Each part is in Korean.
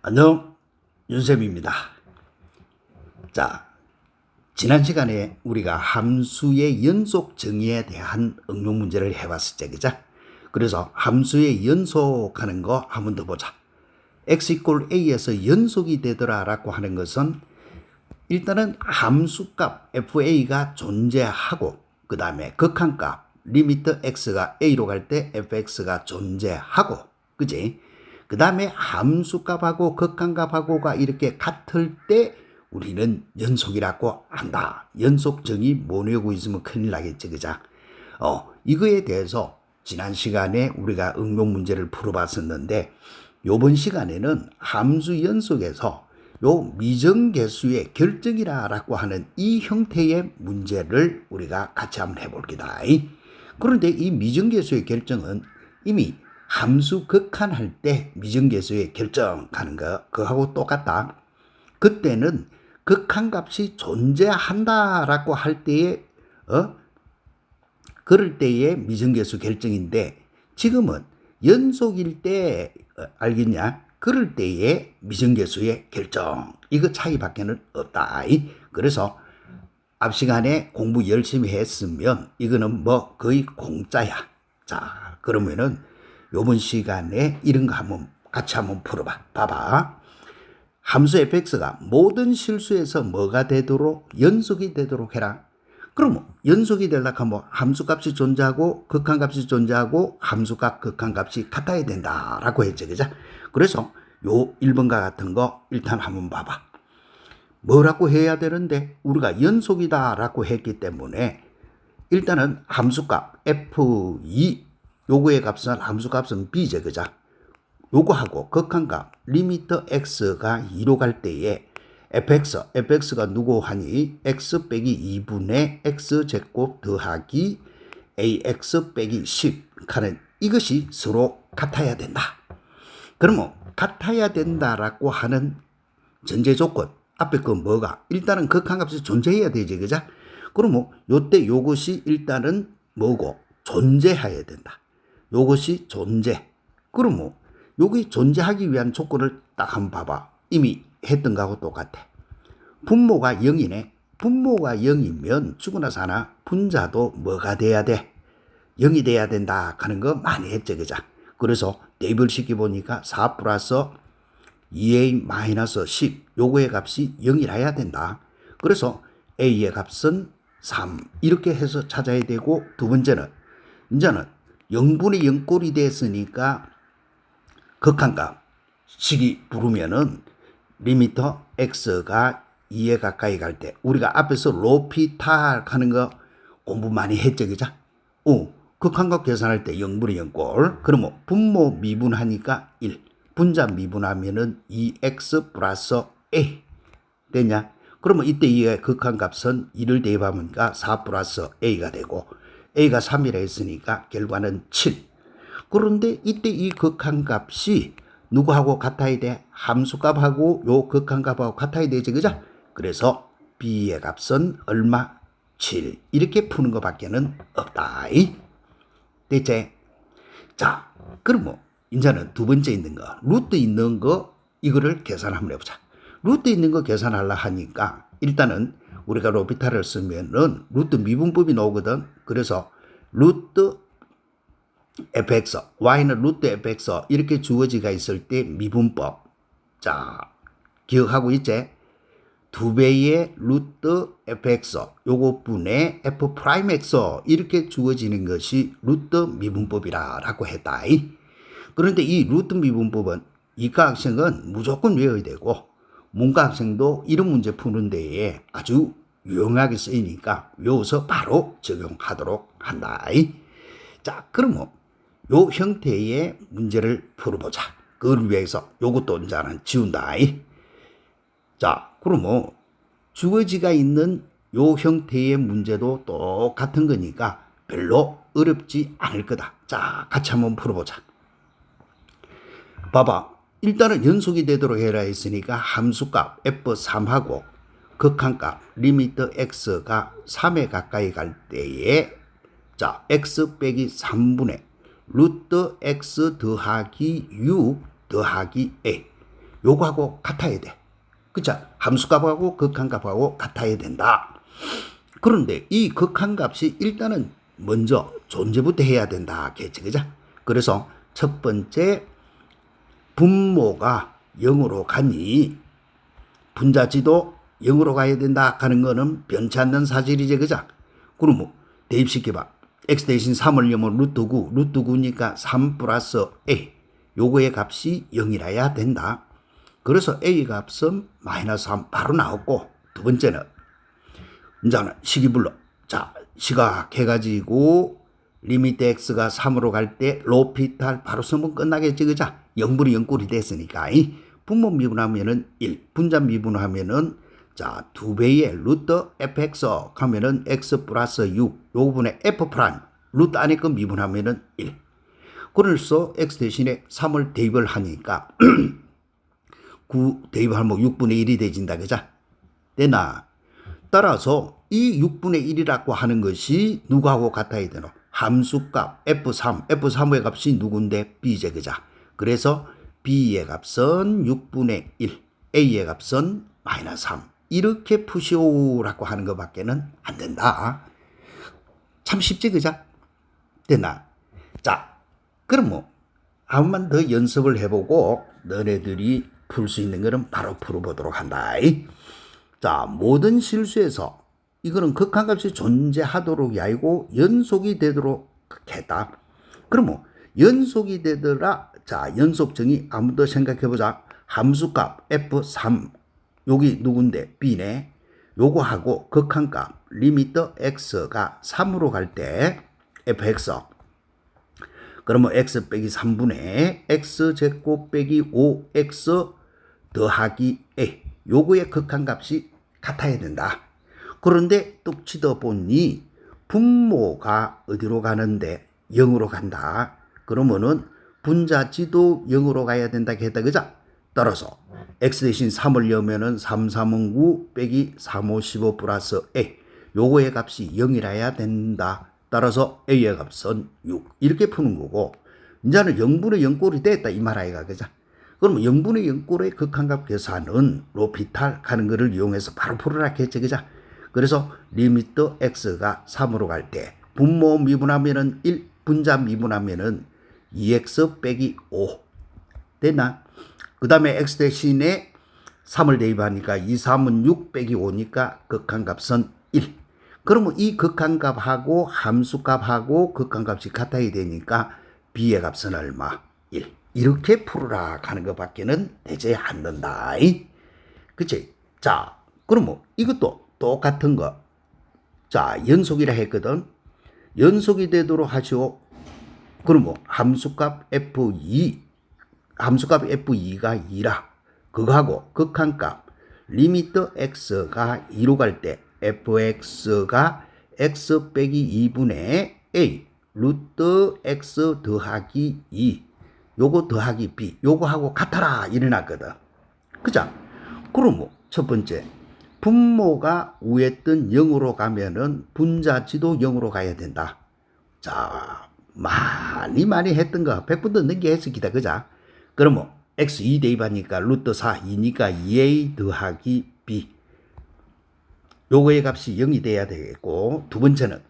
안녕, 윤쌤입니다. 자, 지난 시간에 우리가 함수의 연속 정의에 대한 응용 문제를 해봤었죠, 그죠? 그래서 함수의 연속하는 거 한 번 더 보자. x equal a에서 연속이 되더라 라고 하는 것은 일단은 함수값 fa가 존재하고 그 다음에 극한값 리미트 x가 a로 갈 때 fx가 존재하고, 그지? 그 다음에 함수값하고 극한값하고가 이렇게 같을 때 우리는 연속이라고 한다. 연속 정의 못 외우고 있으면 큰일 나겠지, 그죠? 이거에 대해서 지난 시간에 우리가 응용 문제를 풀어봤었는데, 요번 시간에는 함수 연속에서 요 미정계수의 결정이라고 하는 이 형태의 문제를 우리가 같이 한번 해볼 게다. 그런데 이 미정계수의 결정은 이미 함수 극한할 때 미정계수의 결정하는 거 그거하고 똑같다. 그때는 극한값이 존재한다라고 할 때에 그럴 때의 미정계수 결정인데, 지금은 연속일 때 알겠냐? 그럴 때의 미정계수의 결정, 이거 차이밖에는 없다. 그래서 앞 시간에 공부 열심히 했으면 이거는 뭐 거의 공짜야. 자, 그러면은 요번 시간에 이런 거 같이 한번 풀어봐. 봐봐. 함수 fx가 모든 실수에서 뭐가 되도록 연속이 되도록 해라. 그럼 연속이 되려고 하면 함수값이 존재하고 극한값이 존재하고 함수값 극한값이 같아야 된다라고 했죠, 그죠? 그래서 요 1번과 같은 거 일단 한번 봐봐. 뭐라고 해야 되는데 우리가 연속이다라고 했기 때문에 일단은 함수값 f2 요거의 값은 함수값은 b죠, 그죠? 요거하고 극한값 리미트 x가 2로 갈 때에 fx가 누구 하니 x 빼기 2분의 x제곱 더하기 ax 빼기 10 하는 이것이 서로 같아야 된다. 그러면 같아야 된다라고 하는 전제 조건 앞에 그 뭐가 일단은 극한값이 존재해야 되지, 그죠? 그러면 요때 요것이 일단은 뭐고 존재해야 된다. 요것이 존재. 그러면 여기 존재하기 위한 조건을 딱 한번 봐봐. 이미 했던 거하고 똑같아. 분모가 0이네. 분모가 0이면 죽으나 사나 분자도 뭐가 돼야 돼? 0이 돼야 된다 하는 거 많이 했죠, 그죠? 그래서 대입을 시켜보니까 4 플러스 2a-10 요거의 값이 0이라야 된다. 그래서 a의 값은 3 이렇게 해서 찾아야 되고, 두 번째는 이제는 0분의 0꼴이 됐으니까 극한값 식이 부르면은 리미터 x가 2에 가까이 갈 때 우리가 앞에서 로피탈 하는 거 공부 많이 했죠, 그죠? 극한값 계산할 때 0분의 0꼴. 그러면 분모 미분하니까 1, 분자 미분하면은 2x 플러스 a 되냐? 그러면 이때 이 극한값은 2를 대입하니까 4 플러스 a가 되고, a가 3이라 했으니까 결과는 7. 그런데 이때 이 극한값이 누구하고 같아야 돼? 함수값하고 요 극한값하고 같아야 되지, 그죠? 그래서 b의 값은 얼마? 7. 이렇게 푸는 것밖에는 없다. 됐지? 자, 그러면 이제는 두 번째 있는 거, 루트 있는 거 이거를 계산 한번 해보자. 루트 있는 거 계산하려 하니까 일단은 우리가 로피탈을 쓰면은 루트 미분법이 나오거든. 그래서 루트 fx, y는 루트 fx 이렇게 주어지가 있을 때 미분법. 자, 기억하고 있지? 2배의 루트 fx 요거 분의 f 프라임 x 이렇게 주어지는 것이 루트 미분법이라고 했다. 그런데 이 루트 미분법은 이과 학생은 무조건 외워야 되고 문과 학생도 이런 문제 푸는 데에 아주 유용하게 쓰이니까 외워서 바로 적용하도록 한다. 자, 그러면 요 형태의 문제를 풀어보자. 그걸 위해서 요것도 이제는 지운다. 자, 그러면 주어지가 있는 요 형태의 문제도 똑같은 거니까 별로 어렵지 않을 거다. 자, 같이 한번 풀어보자. 봐봐. 일단은 연속이 되도록 해라 했으니까 함수값 f3하고 극한값 리미트 x가 3에 가까이 갈 때에 자, x 빼기 3분의 루트 x 더하기 6 더하기 a 요거하고 같아야 돼. 그쵸? 함수값하고 극한값하고 같아야 된다. 그런데 이 극한값이 일단은 먼저 존재부터 해야 된다. 겠지, 그죠? 그래서 첫 번째 분모가 0으로 가니 분자지도 0으로 가야 된다 하는 거는 변치 않는 사실이지, 그죠? 그럼 뭐 대입시켜봐. x 대신 3을 넣으면 루트 9, 루트 9니까 3 플러스 a. 요거의 값이 0이라야 된다. 그래서 a 값은 마이너스 3 바로 나왔고, 두 번째는 이제는 식이 불러. 자, 시각해가지고 리미트 x가 3으로 갈 때 로피탈 바로 쓰면 끝나겠지, 그죠? 0분의 0꼴이 됐으니까. 분모 미분하면은 1, 분자 미분하면은 자, 2배의 루트 fx 하면은 x 플러스 6, 요거분의 f 프라임 루트 안에 거 미분하면은 1. 그래서 x 대신에 3을 대입을 하니까 9 대입하면 6분의 1이 되진다, 그죠? 되나? 따라서 이 6분의 1이라고 하는 것이 누구하고 같아야 되노? 함수값 F3의 값이 누군데? B제, 그죠? 그래서 B의 값은 6분의 1, A의 값은 마이너스 3. 이렇게 푸시오라고 하는 것밖에는 안 된다. 참 쉽지, 그죠? 됐나? 자, 그럼 뭐 한번만 더 연습을 해보고 너네들이 풀 수 있는 거는 바로 풀어보도록 한다. 자, 모든 실수에서 이거는 극한값이 존재하도록이 아니고 연속이 되도록 했다. 그럼 뭐 연속이 되더라. 자, 연속정의 한번 더 생각해보자. 함수값 F3 여기 누군데? B네. 요거하고 극한값 리미터 X가 3으로 갈 때 fx 그러면 x 빼기 3분의 x제곱 빼기 5x 더하기 a 요거의 극한값이 같아야 된다. 그런데 뚝 치다 보니 분모가 어디로 가는데 0으로 간다. 그러면은 분자지도 0으로 가야 된다 했다, 그죠? 따라서 x 대신 3을 넣으면은 3, 3은 9 빼기 3, 5, 15 플러스 a 요거의 값이 0이라야 된다. 따라서 a의 값은 6 이렇게 푸는 거고 이제는 0분의 0꼴이 됐다 이 말 아이가, 그죠? 그러면 0분의 0꼴의 극한값 계산은 로피탈 가는 거를 이용해서 바로 풀어라 했지, 그죠? 그래서 리미트 x가 3으로 갈 때 분모 미분하면은 1, 분자 미분하면은 2x 빼기 5 됐나? 그 다음에 x 대신에 3을 대입하니까 2, 3은 6 빼기 5니까 극한값은 1. 그러면 이 극한값하고 함수값하고 극한값이 같아야 되니까 b의 값은 얼마? 1. 이렇게 풀어라 하는 것밖에는 되지 않는다. 그치? 자, 그럼 뭐 이것도 똑같은 거. 자, 연속이라 했거든. 연속이 되도록 하시오. 그럼 뭐 함수값 F2가 2라. 그거하고 극한값 리미트 x가 2로 갈 때 fx가 x 빼기 2분의 a 루트 x 더하기 2 요거 더하기 b 요거하고 같아라 일어났거든. 그죠? 그럼 뭐 첫 번째 분모가 위에 뜬 0으로 가면은 분자지도 0으로 가야 된다. 자, 많이 했던 거 100번 듣는 게 했을 기다, 그죠? 그럼 뭐 x 2 대입하니까 루트 4 2니까 2a 더하기 b 요거의 값이 0이 돼야 되겠고 두 번째는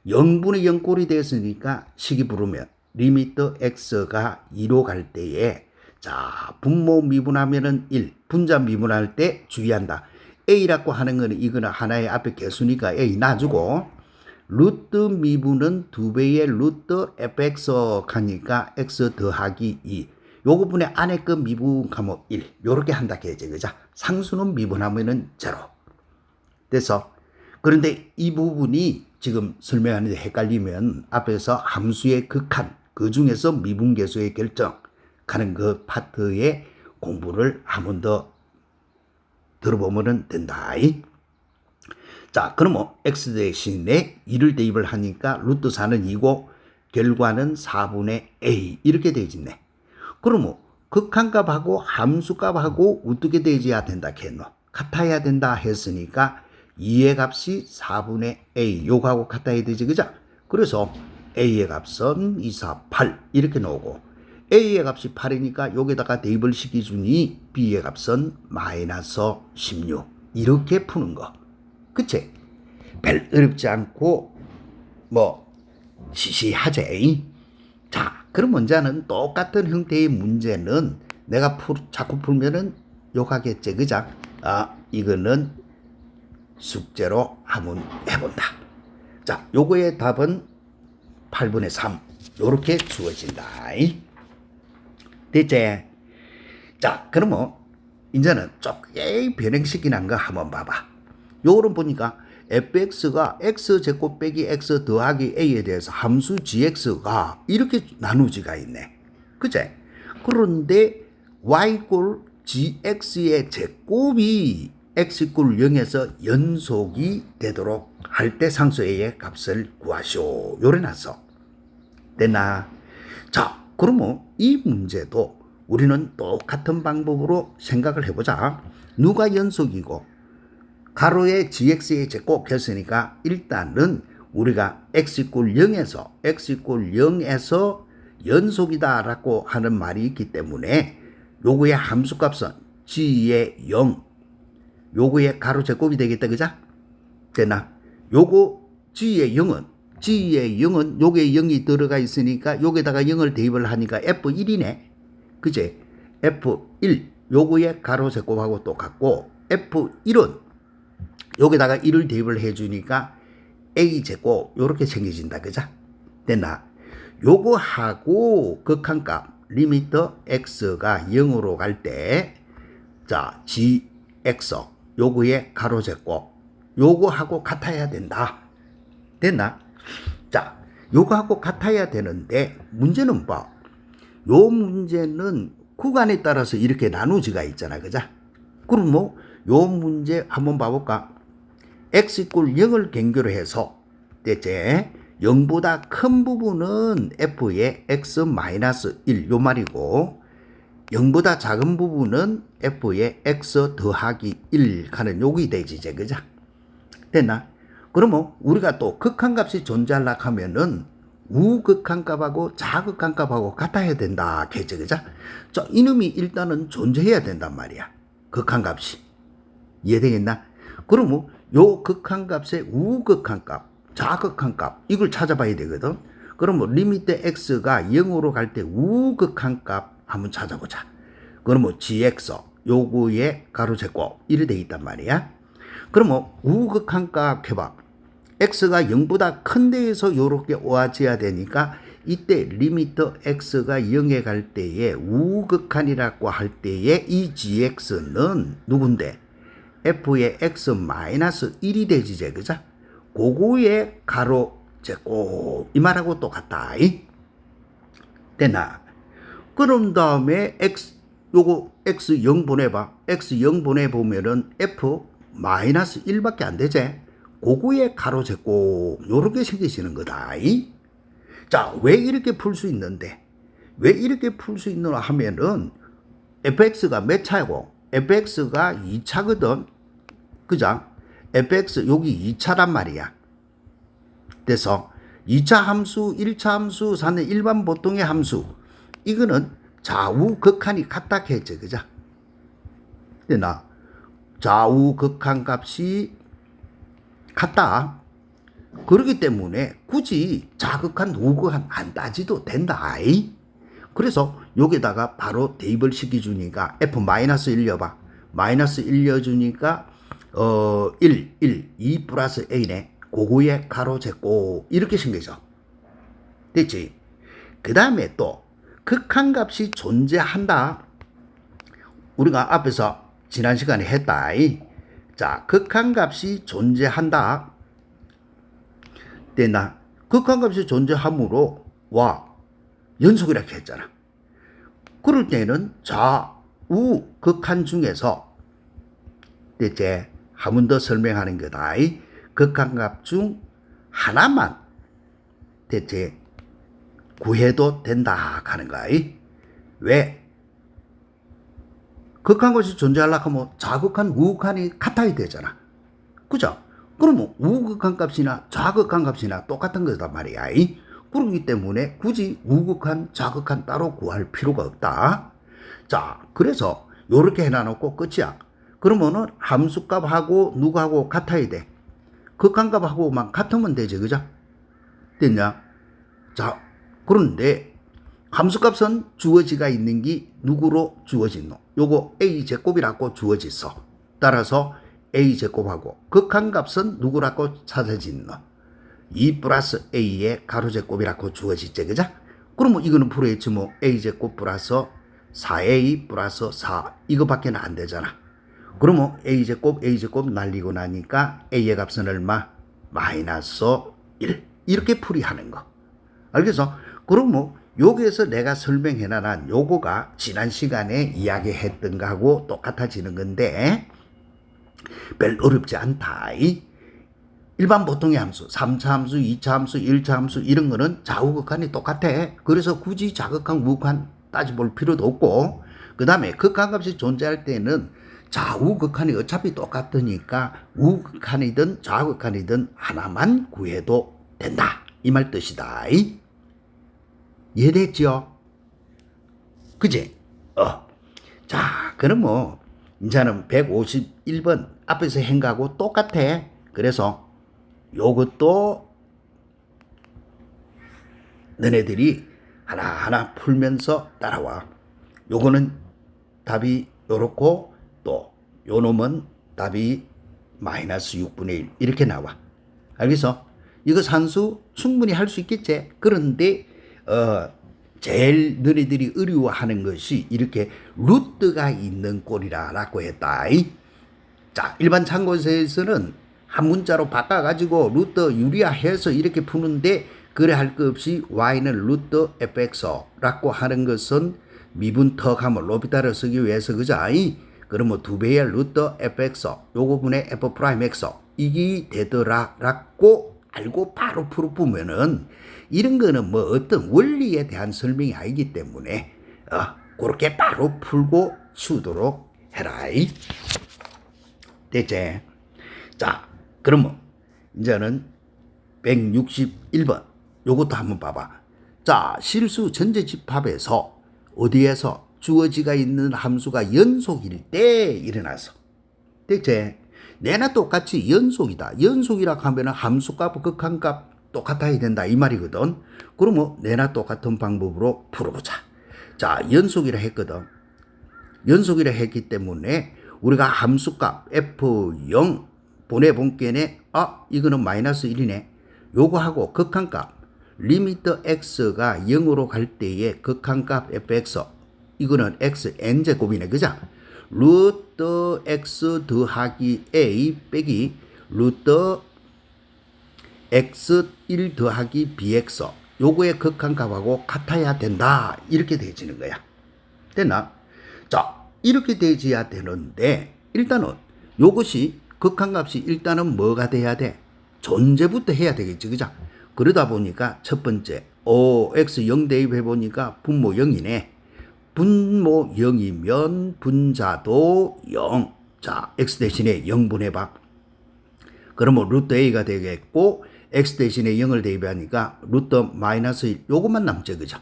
0분의 0꼴이 됐으니까 식이 부르면 리미트 x가 2로 갈 때에 자, 분모 미분하면은 1, 분자 미분할 때 주의한다. a라고 하는 거는 이거는 하나의 앞에 개수니까 a 놔주고 루트 미분은 2배의 루트 fx 하니까 x 더하기 2 요거 분의 안에 거 미분하면 1 요렇게 한다 해야지, 그죠? 상수는 미분하면은 0 돼서 그런데 이 부분이 지금 설명하는데 헷갈리면 앞에서 함수의 극한 그 중에서 미분계수의 결정하는 그 파트의 공부를 한 번 더 들어보면 된다. 자, 그러면 x 대신에 2를 대입을 하니까 루트 4는 2고 결과는 4분의 a 이렇게 되어있네. 그러면 극한값하고 함수값하고 어떻게 되어야 된다 했노? 같아야 된다 했으니까 2의 값이 4분의 a 요거하고 같아야 되지, 그죠? 그래서 a의 값은 2, 4, 8 이렇게 나오고 A의 값이 8이니까 여기다가 대입을 시켜주니 B의 값은 마이너스 16. 이렇게 푸는 거. 그치? 별 어렵지 않고 뭐 시시하지. 자, 그럼 문제는 똑같은 형태의 문제는 내가 자꾸 풀면은 욕하겠지. 그죠? 이거는 숙제로 한번 해본다. 자, 요거의 답은 8분의 3 요렇게 주어진다. 됐지? 자, 그러면 이제는 조금 변형시키는 거 한번 봐봐. 요거는 보니까 fx가 x제곱 빼기 x 더하기 a에 대해서 함수 gx가 이렇게 나누지가 있네. 그제? 그런데 y 꼴 gx의 제곱이 x 꼴 0에서 연속이 되도록 할 때 상수 a의 값을 구하시오. 요래 놨어. 됐나? 자, 그러면 이 문제도 우리는 똑같은 방법으로 생각을 해보자. 누가 연속이고 가로에 gx의 제곱 했으니까 일단은 우리가 x 꼴 0에서 연속이다 라고 하는 말이 있기 때문에 요거의 함수값은 g의 0 요거의 가로 제곱이 되겠다. 그자? 됐나? 요거 g의 0은 요게 0이 들어가 있으니까 요게다가 0을 대입을 하니까 f1이네. 그제? f1 요거의 가로 제곱하고 똑같고 f1은 여기다가 1을 대입을 해주니까 a제곱 요렇게 생겨진다. 그죠? 됐나? 요거하고 극한값 리미터 x가 0으로 갈 때 자 gx 요거의 가로제곱 요거하고 같아야 된다. 됐나? 자, 요거하고 같아야 되는데 문제는 뭐? 요 문제는 구간에 따라서 이렇게 나누지가 있잖아. 그죠? 그럼 뭐 요 문제 한번 봐볼까? x 꼴 0을 경계로 해서 대체 0보다 큰 부분은 f의 x-1 요 말이고 0보다 작은 부분은 f의 x 더하기 1 하는 요기 되지 이제. 그죠? 됐나? 그러면 우리가 또 극한값이 존재하려고 하면은 우극한값하고 자극한값하고 같아야 된다. 그죠? 그죠? 자, 이놈이 일단은 존재해야 된단 말이야. 극한값이. 이해되겠나? 그러면 요 극한값의 우극한값, 자극한값 이걸 찾아봐야 되거든. 그러면 리미트 x가 0으로 갈 때 우극한값 한번 찾아보자. 그러면 gx 요거의 가로제곱 이래 돼 있단 말이야. 그러면 우극한값 해봐. x가 0보다 큰 데에서 요렇게 오아져야 되니까 이때 리미터 x가 0에 갈 때에 우극한이라고 할 때에 이 gx는 누군데? f의 x-1이 되지. 그죠? 그거의 가로 제곱 이 말하고 똑같다. 됐나? 그런 다음에 요거 x0 보내봐. x0 보내보면은 f-1밖에 안 되지. 그거의 가로 제곱 요렇게 생기시는 거다. 자, 왜 이렇게 풀 수 있는데? 왜 이렇게 풀 수 있느냐 하면은 fx가 몇 차고 fx가 2차거든. 그죠? fx 여기 2차란 말이야. 그래서 2차 함수, 1차 함수, 사는 일반 보통의 함수 이거는 좌우 극한이 같다 했죠. 그죠? 되나? 좌우 극한 값이 같다. 그렇기 때문에 굳이 자극한 우극한 안 따지도 된다. 그래서 여기다가 바로 대입을 시켜주니까 f-1 넣어봐. 마이너스 1 넣어주니까 2 플러스 a네. 그거의 가로 제곱 이렇게 생겨져. 됐지? 그 다음에 또 극한값이 존재한다. 우리가 앞에서 지난 시간에 했다. 자, 극한값이 존재한다. 됐나? 극한값이 존재하므로 연속이라고 했잖아. 그럴 때는 좌우 극한 중에서 됐지? 한 번 더 설명하는 거다. 극한값 중 하나만 됐지? 구해도 된다 하는 거야. 왜? 극한값이 존재하려고 하면 좌극한 우극한이 같아야 되잖아. 그죠? 그러면 우극한 값이나 좌극한 값이나 똑같은 거단 말이야. 그렇기 때문에 굳이 우극한, 자극한 따로 구할 필요가 없다. 자, 그래서 요렇게 해놔놓고 끝이야. 그러면은 함수값하고 누구하고 같아야 돼. 극한값하고만 같으면 되지, 그죠? 됐냐? 자, 그런데 함수값은 주어지가 있는 게 누구로 주어진노? 요거 a제곱이라고 주어졌어. 따라서 a제곱하고 극한값은 누구라고 찾아진노? 2 플러스 a의 가로제곱이라고 주어지지, 그죠? 그러면 이거는 풀어야지 뭐 a제곱 플러스 4a 플러스 4 이거밖에 안 되잖아. 그러면 a제곱 날리고 나니까 a의 값은 얼마? 마이너스 1 이렇게 풀이하는 거. 알겠어? 그럼 뭐 여기에서 내가 설명해놔난 요거가 지난 시간에 이야기했던 거하고 똑같아지는 건데 별 어렵지 않다. 일반 보통의 함수, 3차 함수, 2차 함수, 1차 함수 이런 거는 좌우극한이 똑같아. 그래서 굳이 자극한, 우극한 따져볼 필요도 없고 그 다음에 극한값이 존재할 때는 좌우극한이 어차피 똑같으니까 우극한이든 좌우극한이든 하나만 구해도 된다. 이 말 뜻이다. 이해됐죠? 그지? 자, 그럼 뭐 이제는 151번 앞에서 한 거하고 똑같아. 그래서 요것도 너네들이 하나하나 풀면서 따라와. 요거는 답이 요렇고 또 요 놈은 답이 마이너스 6분의 1 이렇게 나와. 알겠어? 이거 산수 충분히 할 수 있겠지? 그런데 제일 너희들이 어려워하는 것이 이렇게 루트가 있는 꼴이라고 했다. 자, 일반 참고서에서는 한 문자로 바꿔가지고 루트 유리화해서 이렇게 푸는데 그래 할 것 없이 y는 루트 fx라고 하는 것은 미분 턱함을 로피타를 쓰기 위해서 그죠? 그러면 2배의 루트 fx 요거 분의 f 프라임 x 이게 되더라라고 알고 바로 풀어보면은 이런 거는 뭐 어떤 원리에 대한 설명이 아니기 때문에 그렇게 바로 풀고 치우도록 해라. 됐지? 자, 그러면 이제는 161번 요것도 한번 봐봐. 자, 실수 전제 집합에서 어디에서 주어지가 있는 함수가 연속일 때 일어나서 됐지? 내나 똑같이 연속이다. 연속이라 하면은 함수값, 극한값 똑같아야 된다 이 말이거든. 그러면 내나 똑같은 방법으로 풀어보자. 자, 연속이라 했거든. 연속이라 했기 때문에 우리가 함수값 f0 보내본 게네. 이거는 마이너스 1이네. 요거하고 극한값 리미트 x가 0으로 갈 때의 극한값 fx 이거는 xn제곱이네. 그죠? 루트 x 더하기 a 빼기 루트 x1 더하기 bx 요거의 극한값하고 같아야 된다. 이렇게 되어지는 거야. 됐나? 자, 이렇게 되어야 되는데 일단은 요것이 극한값이 일단은 뭐가 돼야 돼? 존재부터 해야 되겠지. 그죠? 그러다 보니까 첫 번째 x 0 대입해 보니까 분모 0이네. 분모 0이면 분자도 0. 자, x 대신에 0 분해봐. 그러면 루트 a가 되겠고 x 대신에 0을 대입하니까 루트 마이너스 1 요것만 남죠. 그죠?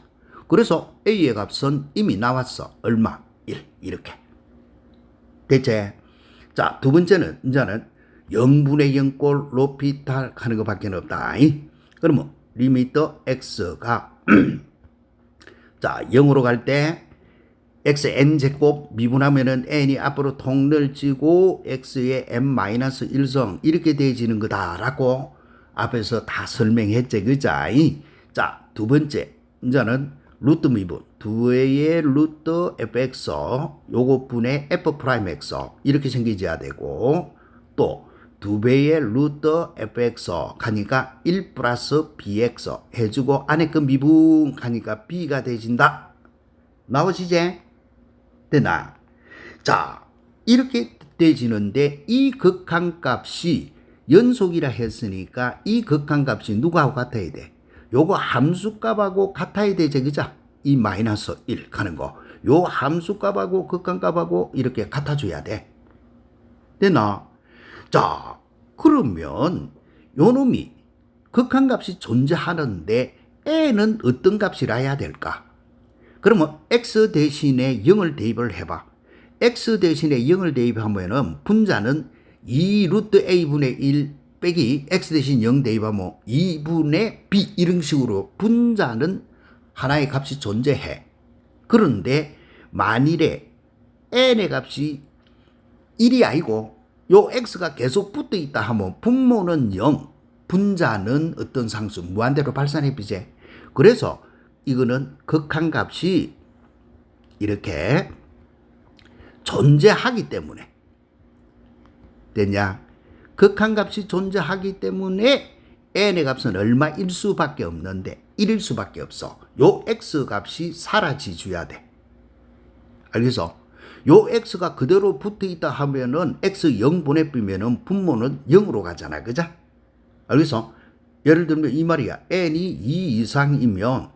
그래서 a의 값은 이미 나왔어. 얼마? 1 이렇게. 됐지? 자, 두 번째는 이제는 0분의 0꼴 로피탈 하는 것밖에 없다. 그러면 리미트 x가 자 0으로 갈 때 xn제곱 미분하면은 n이 앞으로 통를 찌고 x의 n-1성 이렇게 되어지는 거다라고 앞에서 다 설명했지. 그자? 자, 두 번째 이제는 루트 미분 2의 루트 fx 요거 분의 f 프라임 x 이렇게 생기져야 되고 또 2배의 루트 fx 가니까 1 플러스 bx 해주고 안에 그 미분 가니까 b가 되진다. 나오시지? 됐나? 자, 이렇게 되지는데 이 극한값이 연속이라 했으니까 이 극한값이 누구하고 같아야 돼? 요거 함수값하고 같아야 되지. 그죠? 이 마이너스 1 가는 거. 요 함수값하고 극한값하고 이렇게 같아줘야 돼. 됐나? 자, 그러면 요 놈이 극한값이 존재하는데 N은 어떤 값이라야 될까? 그러면 X 대신에 0을 대입을 해봐. X 대신에 0을 대입하면은 분자는 2 루트 A분의 1 빼기 X 대신 0 대입하면 2분의 B 이런 식으로 분자는 하나의 값이 존재해. 그런데 만일에 N의 값이 1이 아니고 요 X가 계속 붙어 있다 하면 분모는 0, 분자는 어떤 상수 무한대로 발산해 비제. 그래서 이거는 극한값이 이렇게 존재하기 때문에 됐냐? 극한값이 존재하기 때문에 n의 값은 얼마일 수밖에 없는데 1일 수밖에 없어. 요 x값이 사라지줘야 돼. 알겠어? 요 x가 그대로 붙어있다 하면은 x 0 보내비면은 분모는 0으로 가잖아. 그죠? 알겠어? 예를 들면 이 말이야. n이 2 이상이면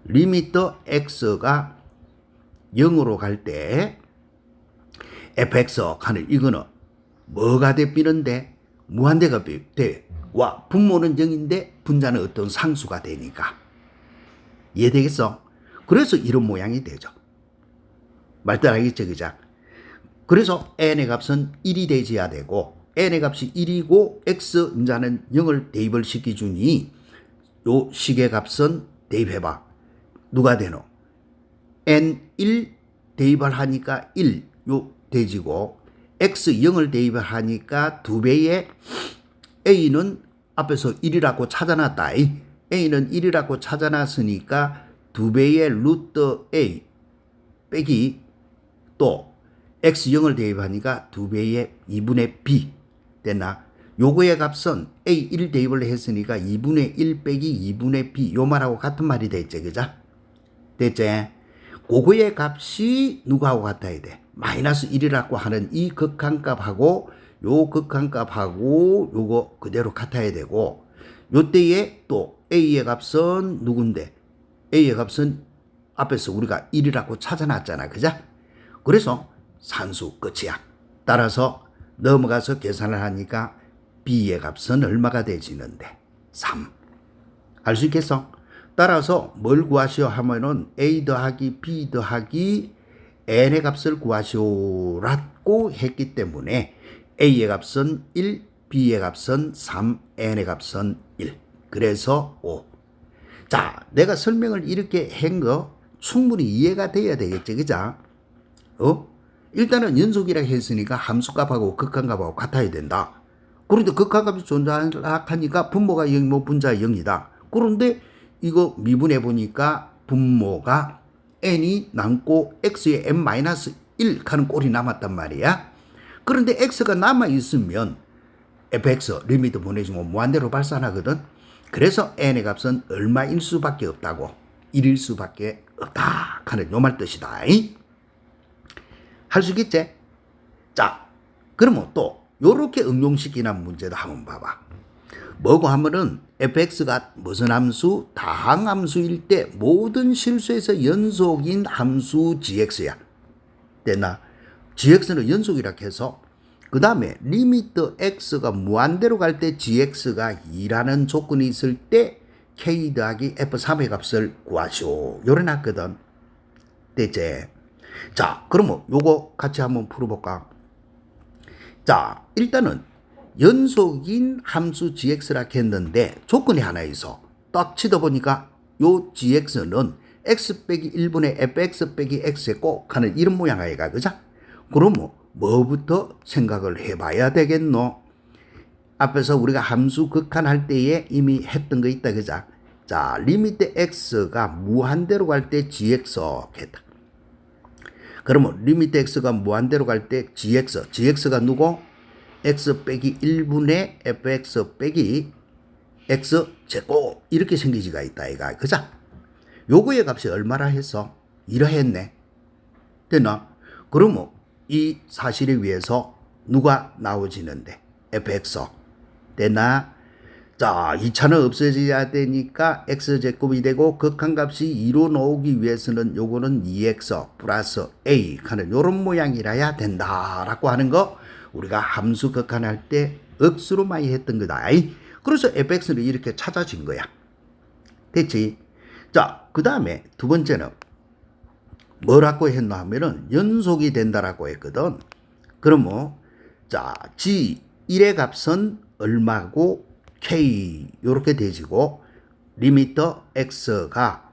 리미터 x가 0으로 갈 때 fx 하는 이거는 뭐가 되비는데 무한대가 돼. 와 분모는 0인데 분자는 어떤 상수가 되니까. 이해되겠어? 그래서 이런 모양이 되죠. 말따라겠죠, 그죠? 그래서 n의 값은 1이 되어야 되고 n의 값이 1이고 x 인자는 0을 대입을 시켜주니 요 식의 값은 대입해봐. 누가 되노? n1 대입을 하니까 1 요 돼지고 x 0을 대입을 하니까 2배의 a는 앞에서 1이라고 찾아놨다. a는 1이라고 찾아놨으니까 2배의 루트 a 빼기 또 x 0을 대입하니까 2배의 2분의 b 됐나? 요거의 값은 a 1 대입을 했으니까 2분의 1 빼기 2분의 b 요 말하고 같은 말이 됐지, 그죠? 됐지? 그거의 값이 누구하고 같아야 돼? 마이너스 1이라고 하는 이 극한값하고 요 극한값하고 요거 그대로 같아야 되고 요때에 또 a의 값은 누군데? a의 값은 앞에서 우리가 1이라고 찾아놨잖아. 그죠? 그래서 산수 끝이야. 따라서 넘어가서 계산을 하니까 b의 값은 얼마가 되지는데? 3. 알 수 있겠어? 따라서 뭘 구하시오 하면은 a 더하기 b 더하기 n의 값을 구하시오라고 했기 때문에 a의 값은 1, b의 값은 3, n의 값은 1. 그래서 5. 자, 내가 설명을 이렇게 한 거 충분히 이해가 돼야 되겠지, 그죠? 일단은 연속이라 했으니까 함수값하고 극한값하고 같아야 된다. 그런데 극한값이 존재하니까 분모가 0이면 분자 0이다. 그런데 이거 미분해 보니까 분모가 n이 남고 x에 n-1 하는 꼴이 남았단 말이야. 그런데 x가 남아있으면 fx 리미트 보내주면 무한대로 발산하거든. 그래서 n의 값은 얼마일 수밖에 없다고. 1일 수밖에 없다 하는 요 말 뜻이다. 할 수 있겠지? 자, 그러면 또 요렇게 응용시키는 문제도 한번 봐봐. 뭐고 하면은 fx가 무슨 함수? 다항함수일 때 모든 실수에서 연속인 함수 gx야. 됐나? gx는 연속이라 해서 그 다음에 리미트 x가 무한대로 갈 때 gx가 2라는 조건이 있을 때 k 더하기 f3의 값을 구하시오. 요래 놨거든. 됐지? 자, 그러면 요거 같이 한번 풀어볼까? 자, 일단은 연속인 함수 gx라 했는데 조건이 하나 있어. 딱 치다 보니까 요 gx는 x 빼기 1분의 fx 빼기 x에 꼭 하는 이런 모양 아이가, 그죠? 그러면 뭐부터 생각을 해봐야 되겠노? 앞에서 우리가 함수 극한할 때에 이미 했던 거 있다, 그죠? 자, 리미트 x가 무한대로 갈 때 gx 했다. 그러면 리미트 x가 무한대로 갈 때 gx가 누구? x 빼기 1분의 fx 빼기 x 제곱 이렇게 생기지가 있다 이가, 그죠? 요거의 값이 얼마라 했어? 이러했네. 됐나? 그러면 이 사실에 의해서 누가 나오지는데? fx. 됐나? 자, 2차는 없어져야 되니까 x제곱이 되고 극한값이 2로 나오기 위해서는 요거는 2x 플러스 a 하는 요런 모양이라야 된다라고 하는 거 우리가 함수 극한할 때 억수로 많이 했던 거다. 그래서 fx는 이렇게 찾아진 거야. 됐지? 자, 그 다음에 두 번째는 뭐라고 했나 하면은 연속이 된다라고 했거든. 그럼 뭐, 자, G1의 값은 얼마고 K 요렇게 되지고 리미터 X가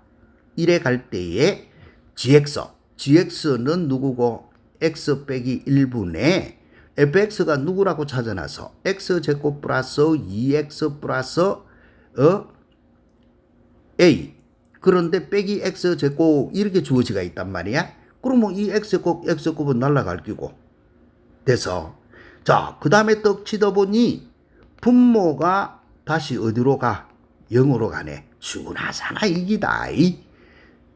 1에 갈 때에 GX는 누구고 X 빼기 1분의 fx가 누구라고 찾아놔서 x제곱 플러스 2x 플러스 a 그런데 빼기 x제곱 이렇게 주어지가 있단 말이야. 그러면 이 x제곱은 날라갈 끼고 돼서 자, 그 다음에 떡 치다 보니 분모가 다시 어디로 가? 0으로 가네. 충분하잖아 이기다.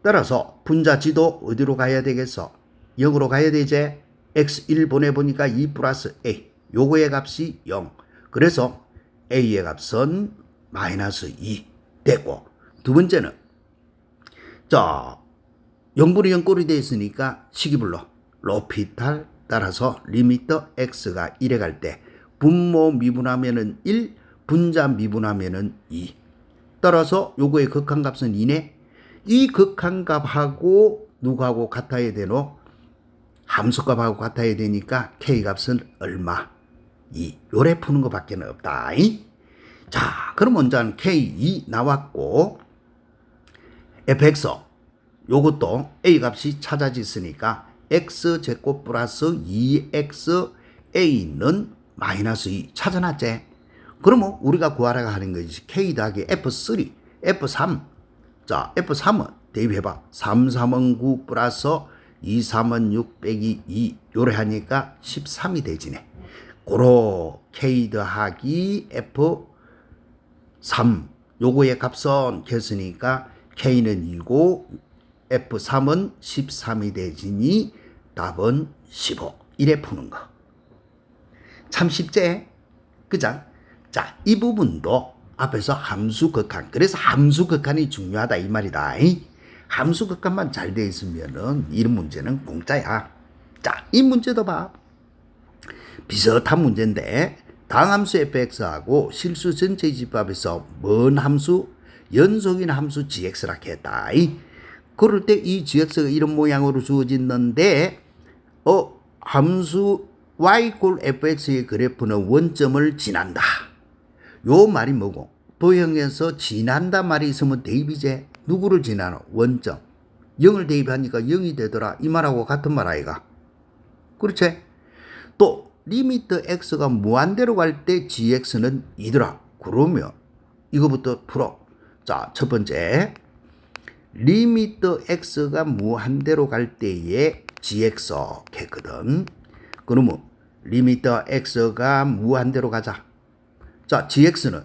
따라서 분자지도 어디로 가야 되겠어? 0으로 가야 되지. x1 보내보니까 2 플러스 a 요거의 값이 0. 그래서 a의 값은 마이너스 2 됐고, 두 번째는 자 0분의 0꼴이 되어 있으니까 식이불로 로피탈 따라서 리미터 x가 1에 갈 때 분모 미분하면은 1, 분자 미분하면은 2. 따라서 요거의 극한값은 2네. 이 극한값하고 누구하고 같아야 되노? 함수값하고 같아야 되니까 K값은 얼마? 2. 요래 푸는 것밖에 없다. 자, 그럼 먼저 K2 나왔고 fx 요것도 A값이 찾아졌으니까 x제곱 플러스 2x A는 마이너스 2 찾아놨지? 그러면 우리가 구하라고 하는 것이 K 더하기 F3, F3. 자, F3은 대입해봐. 3, 3은 9 플러스 2, 3은 6 빼기 2 요래 하니까 13이 되지네. 고로 K 더하기 F3 요거의 값은 했으니까 K는 2고 F3은 13이 되지니 답은 15. 이래 푸는 거. 참 쉽지? 그죠? 자, 이 부분도 앞에서 함수 극한. 그래서 함수 극한이 중요하다 이 말이다. 함수 극한만 잘 돼 있으면은 이런 문제는 공짜야. 자, 이 문제도 봐. 비슷한 문제인데 당함수 fx하고 실수 전체 집합에서 뭔 함수? 연속인 함수 gx라 했다. 그럴 때 이 gx가 이런 모양으로 주어졌는데 함수 y = fx의 그래프는 원점을 지난다. 요 말이 뭐고? 도형에서 지난다 말이 있으면 대입이제. 누구를 지나노? 원점. 0을 대입하니까 0이 되더라. 이 말하고 같은 말 아이가? 그렇지? 또 리미트 x가 무한대로 갈 때 gx는 2더라. 그러면 이거부터 풀어. 자, 첫 번째. 리미트 x가 무한대로 갈 때에 gx 했거든. 그러면 리미트 x가 무한대로 가자. 자, gx는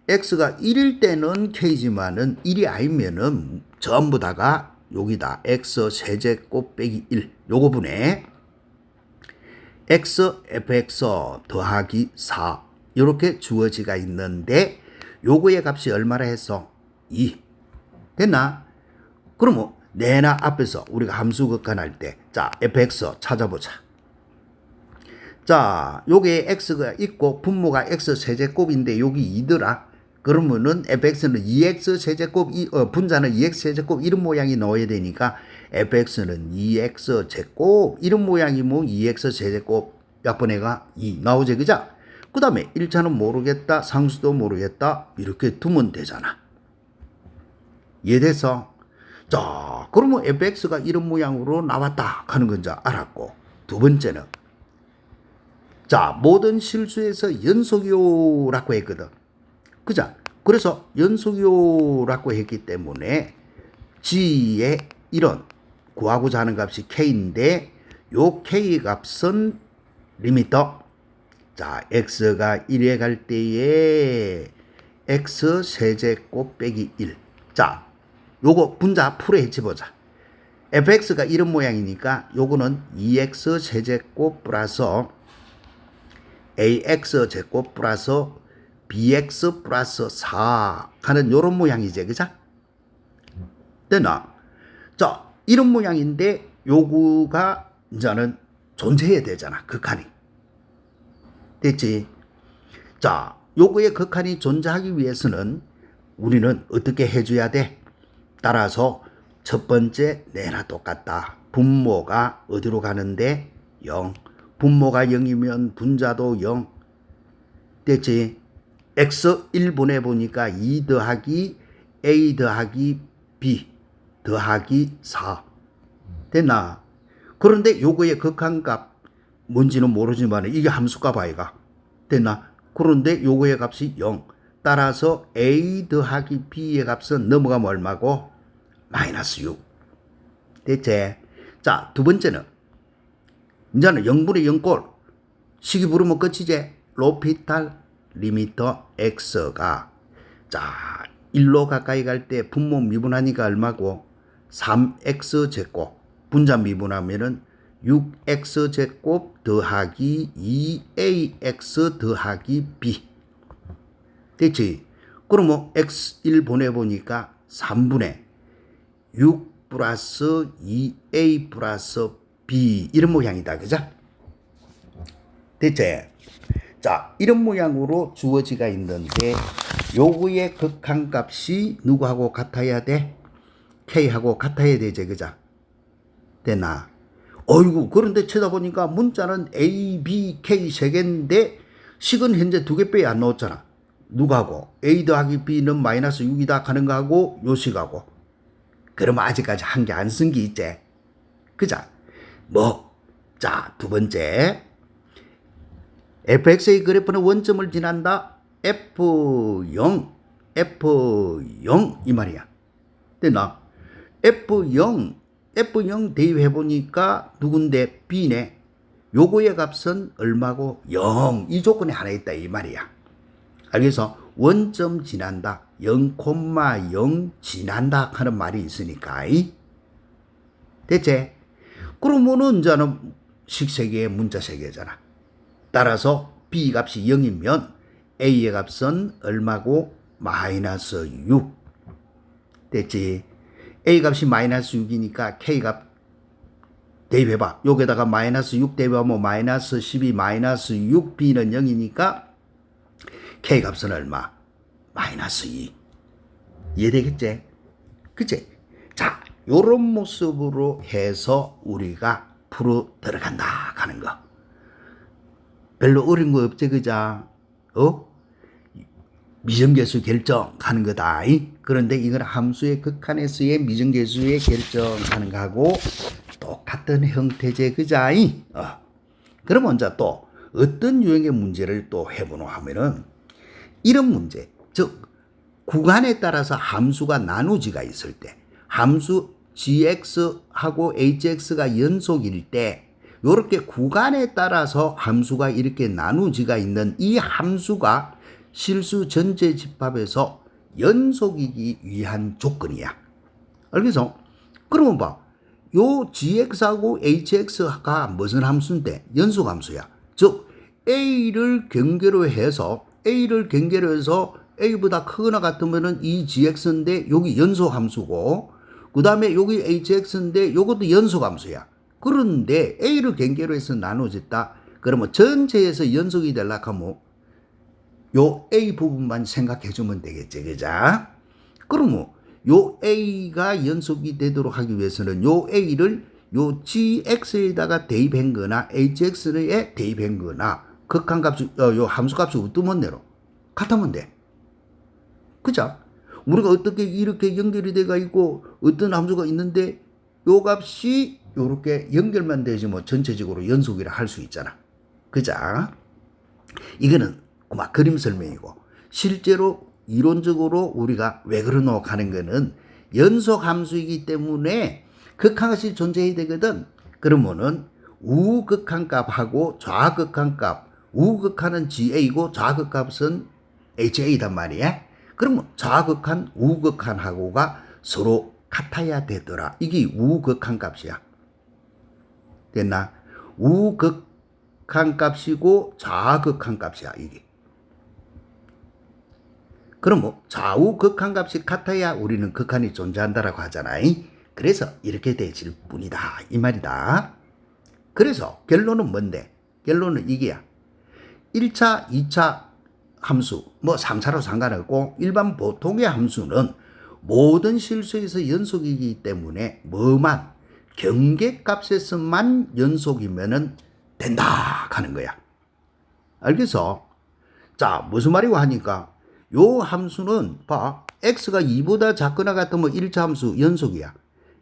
x가 1일 때는 k지만은 1이 아니면은 전부 다가 여기다 x 세제곱 빼기 1 요거 분에 x fx 더하기 4 이렇게 주어지가 있는데 요거의 값이 얼마라 했어? 2 됐나? 그러면 내나 앞에서 우리가 함수 극한할 때 자 fx 찾아보자. 자, 요게 x가 있고 분모가 x 세제곱인데 여기 2더라. 그러면은 fx는 2x 세제곱 분자는 2x 세제곱 이런 모양이 넣어야 되니까 fx는 2x 제곱 이런 모양이 뭐 2x 세제곱 약분해가 2 나오지 그죠? 그 다음에 1차는 모르겠다 상수도 모르겠다 이렇게 두면 되잖아. 이해됐어? 자, 그러면 fx가 이런 모양으로 나왔다 하는 건지 알았고, 두 번째는 자, 모든 실수에서 연속이요라고 했거든. 그죠? 그래서 연속이요라고 했기 때문에 g의 이런 구하고자 하는 값이 k인데 요 k 값은 리미터 자 x가 1에 갈 때에 x 세제곱 빼기 1. 자, 요거 분자 풀어 해치보자. fx가 이런 모양이니까 요거는 2x 세제곱 플러스 ax 제곱 플러스 bx 플러스 4 하는 요런 모양이지 그죠? 됐나? 자, 이런 모양인데 요구가 이제는 존재해야 되잖아 극한이. 됐지? 자, 요거의 극한이 존재하기 위해서는 우리는 어떻게 해줘야 돼? 따라서 첫 번째 내나 똑같다. 분모가 어디로 가는데? 0. 분모가 0이면 분자도 0. 됐지? x 1분해 보니까 2 더하기 a 더하기 b 더하기 4. 됐나? 그런데 요거의 극한값 뭔지는 모르지만 이게 함수값 아이가. 됐나? 그런데 요거의 값이 0. 따라서 a 더하기 b의 값은 넘어가면 얼마고? 마이너스 6. 됐지? 자, 두 번째는 이제는 0분의 0꼴 식이 부르면 끝이지. 로피탈 리미터 x가 자 1로 가까이 갈 때 분모 미분하니까 얼마고? 3x제곱 분자 미분하면은 6x제곱 더하기 2ax 더하기 b 됐지? 그러면 x1 보내보니까 3분의 6 플러스 2a 플러스 b 이런 모양이다. 그죠? 됐지? 자, 이런 모양으로 주어지가 있는데 요거의 극한값이 누구하고 같아야 돼? K하고 같아야 되지. 그죠? 됐나? 어이구, 그런데 쳐다보니까 문자는 A, B, K 세 개인데 식은 현재 두 개 빼이 안 넣었잖아. 누구하고? A 더하기 B는 마이너스 6이다 하는 거하고 요 식하고. 그러면 아직까지 한 개 안 쓴 게 있지. 그죠? 자, 두 번째. fx의 그래프는 원점을 지난다. F0 이 말이야. 됐나? F0 대입해보니까 누군데? B네. 요거의 값은 얼마고? 0. 이 조건이 하나 있다 이 말이야. 알겠어? 원점 지난다. 0,0 지난다 하는 말이 있으니까. 됐지? 그러면은 이제는 식 3개에 문자 3개잖아. 따라서 B 값이 0이면 A의 값은 얼마고? 마이너스 6. 됐지? A 값이 마이너스 6이니까 K 값 대입해봐. 여기다가 마이너스 6 대입하면 마이너스 12 마이너스 6 B는 0이니까 K 값은 얼마? 마이너스 2. 이해되겠지? 그치? 자, 요런 모습으로 해서 우리가 풀어 들어간다 하는 거. 별로 어려운 거 없지, 그자? 미정계수 결정하는 거다. 그런데 이건 함수의 극한에서의 미정계수의 결정하는 거하고 똑같은 형태제, 그자? 그러면 이제 또 어떤 유형의 문제를 또 해보노 하면은 이런 문제, 즉 구간에 따라서 함수가 나누지가 있을 때, 함수 gx하고 hx가 연속일 때 이렇게 구간에 따라서 함수가 이렇게 나누지가 있는 이 함수가 실수 전체 집합에서 연속이기 위한 조건이야. 알겠어? 그러면 봐. 요 gx하고 hx가 무슨 함수인데? 연속 함수야. 즉 a를 경계로 해서 a보다 크거나 같으면은 이 gx인데 여기 연속 함수고, 그 다음에 여기 hx인데 요것도 연속 함수야. 그런데 a를 경계로 해서 나눠졌다. 그러면 전체에서 연속이 되려고 하면 요 a 부분만 생각해 주면 되겠지. 그자? 그러면 요 a가 연속이 되도록 하기 위해서는 요 a를 요 gx에다가 대입한 거나 hx에 대입한 거나 극한값이 요 함수값이 어떠면 내로 같으면 돼. 그죠? 우리가 어떻게 이렇게 연결이 돼가 있고 어떤 함수가 있는데 요 값이 요렇게 연결만 되지 뭐 전체적으로 연속이라 할 수 있잖아. 그자? 이거는 막 그림 설명이고, 실제로 이론적으로 우리가 왜 그러노 하는 거는 연속 함수이기 때문에 극한값이 존재해야 되거든. 그러면은 우극한값하고 좌극한값, 우극한은 GA고 좌극값은 HA단 말이야. 그러면 좌극한, 우극한하고가 서로 같아야 되더라. 이게 우극한값이야. 됐나? 우극한값이고 좌극한값이야 이게. 그럼 뭐 좌우극한값이 같아야 우리는 극한이 존재한다라고 하잖아. 그래서 이렇게 되질 뿐이다 이 말이다. 그래서 결론은 뭔데? 결론은 이게야. 1차, 2차 함수, 뭐 3차로 상관없고 일반 보통의 함수는 모든 실수에서 연속이기 때문에 뭐만 경계값에서만 연속이면은 된다 하는 거야. 알겠어? 자, 무슨 말이고 하니까 요 함수는 봐. x가 2보다 작거나 같으면 1차 함수 연속이야.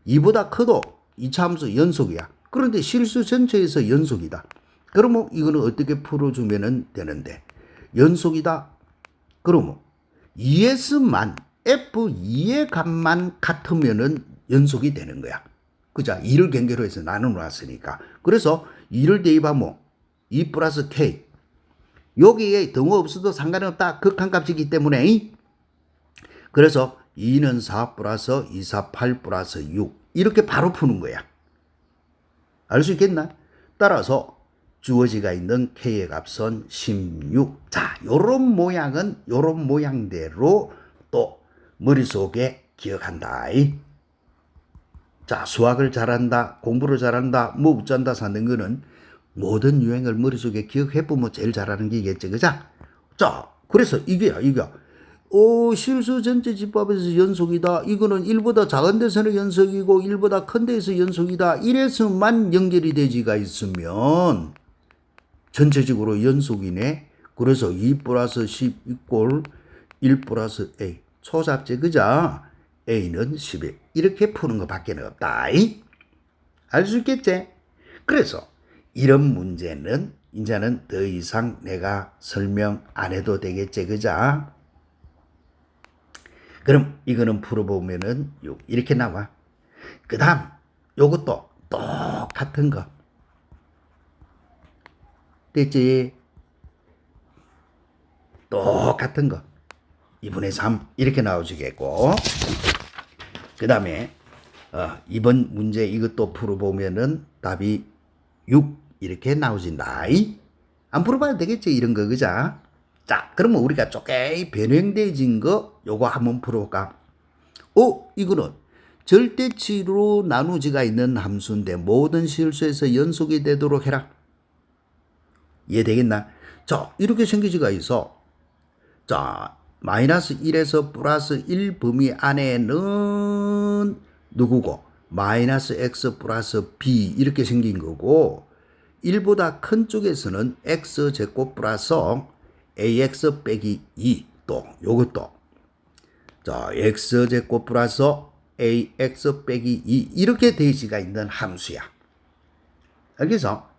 2보다 커도 2차 함수 연속이야. 그런데 실수 전체에서 연속이다. 그러면 이거는 어떻게 풀어주면 되는데 연속이다. 그러면 ES만 F2의 값만 같으면은 연속이 되는 거야. 그자 2를 경계로 해서 나눠놨으니까. 그래서 2를 대입하면 2 플러스 K. 여기에 등호 없어도 상관없다. 극한값이기 때문에. 그래서 2는 4 플러스 2, 4, 8 플러스 6. 이렇게 바로 푸는 거야. 알 수 있겠나? 따라서 주어지가 있는 K의 값은 16. 자, 요런 모양은 요런 모양대로 또 머릿속에 기억한다. 자, 수학을 잘한다, 공부를 잘한다, 뭐 웃잔다 사는 거는 모든 유행을 머릿속에 기억해보면 제일 잘하는 게겠지, 그자? 자, 그래서 이게야. 실수 전체 집합에서 연속이다. 이거는 1보다 작은 데서는 연속이고 1보다 큰 데에서 연속이다. 이래서만 연결이 되지가 있으면 전체적으로 연속이네. 그래서 2 플러스 10 이꼴 1 플러스 A. 초잡지, 그자? A는 11. 이렇게 푸는 것밖에 없다. 알 수 있겠지? 그래서 이런 문제는 이제는 더 이상 내가 설명 안 해도 되겠지, 그자? 그럼 이거는 풀어보면은 이렇게 나와. 그 다음 요것도 똑같은 거. 됐지? 똑같은 거. 2분의 3 이렇게 나오시겠고, 그 다음에 이번 문제 이것도 풀어보면은 답이 6 이렇게 나오진다. 안 풀어봐도 되겠지, 이런 거, 그자? 자, 그러면 우리가 조금 변형되어진 거 요거 한번 풀어볼까? 이거는 절대치로 나누지가 있는 함수인데 모든 실수에서 연속이 되도록 해라. 이해되겠나? 자, 이렇게 생기지가 있어. 자, 마이너스 1에서 플러스 1 범위 안에는 누구고? 마이너스 x 플러스 b 이렇게 생긴 거고, 1보다 큰 쪽에서는 x제곱 플러스 ax 빼기 2. 또 요것도 자, x제곱 플러스 ax 빼기 2 이렇게 되지가 있는 함수야. 알겠어?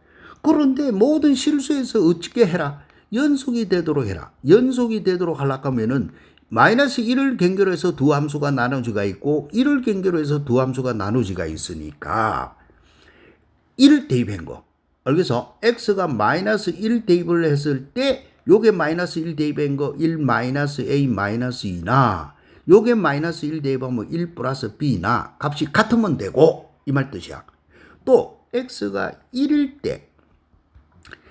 그런데 모든 실수에서 어떻게 해라? 연속이 되도록 해라. 연속이 되도록 하려고 하면은 마이너스 1을 경계로 해서 두 함수가 나누지가 있고 1을 경계로 해서 두 함수가 나누지가 있으니까 1 대입한 거. 그래서 x가 마이너스 1 대입을 했을 때 요게 마이너스 1 대입한 거 1 마이너스 a 마이너스 2나 요게 마이너스 1 대입하면 1 플러스 b나 값이 같으면 되고, 이 말 뜻이야. 또 x가 1일 때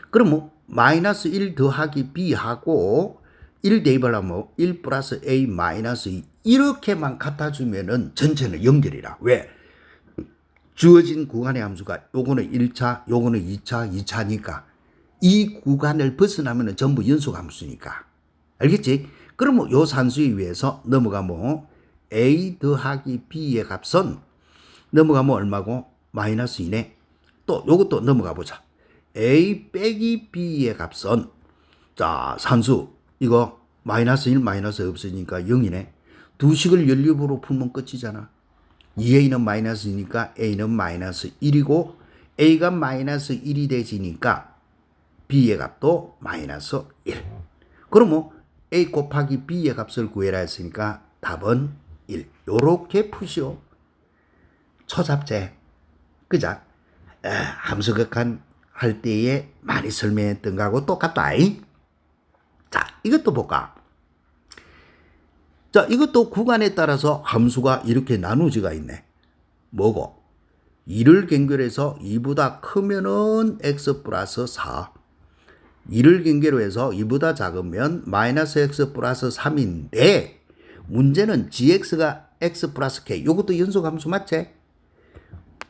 그러면 마이너스 1 더하기 b하고 1 대입을 하면 1 플러스 a 마이너스 2 이렇게만 갖다주면은 전체는 연결이라. 왜? 주어진 구간의 함수가 요거는 1차, 요거는 2차, 2차니까 이 구간을 벗어나면은 전부 연속 함수니까. 알겠지? 그러면 요 산수에 의해서 넘어가면 a 더하기 b의 값은 넘어가면 얼마고? 마이너스 2네. 또 요것도 넘어가 보자. a 빼기 b의 값은 자, 산수 이거 마이너스 1 마이너스 없으니까 0이네. 두 식을 연립으로 풀면 끝이잖아. 2a는 마이너스니까 a는 마이너스 1이고 a가 마이너스 1이 되지니까 b의 값도 마이너스 1. 그러면 a 곱하기 b의 값을 구해라 했으니까 답은 1. 요렇게 푸시오. 초잡제. 그자? 함수극한 할 때에 많이 설명했던 거하고 똑같다. 자, 이것도 볼까? 자, 이것도 구간에 따라서 함수가 이렇게 나누지가 있네. 뭐고? 2를 경계로 해서 2보다 크면은 x 플러스 4. 2를 경계로 해서 2보다 작으면 마이너스 x 플러스 3인데 문제는 gx가 x 플러스 k. 이것도 연속함수 맞지?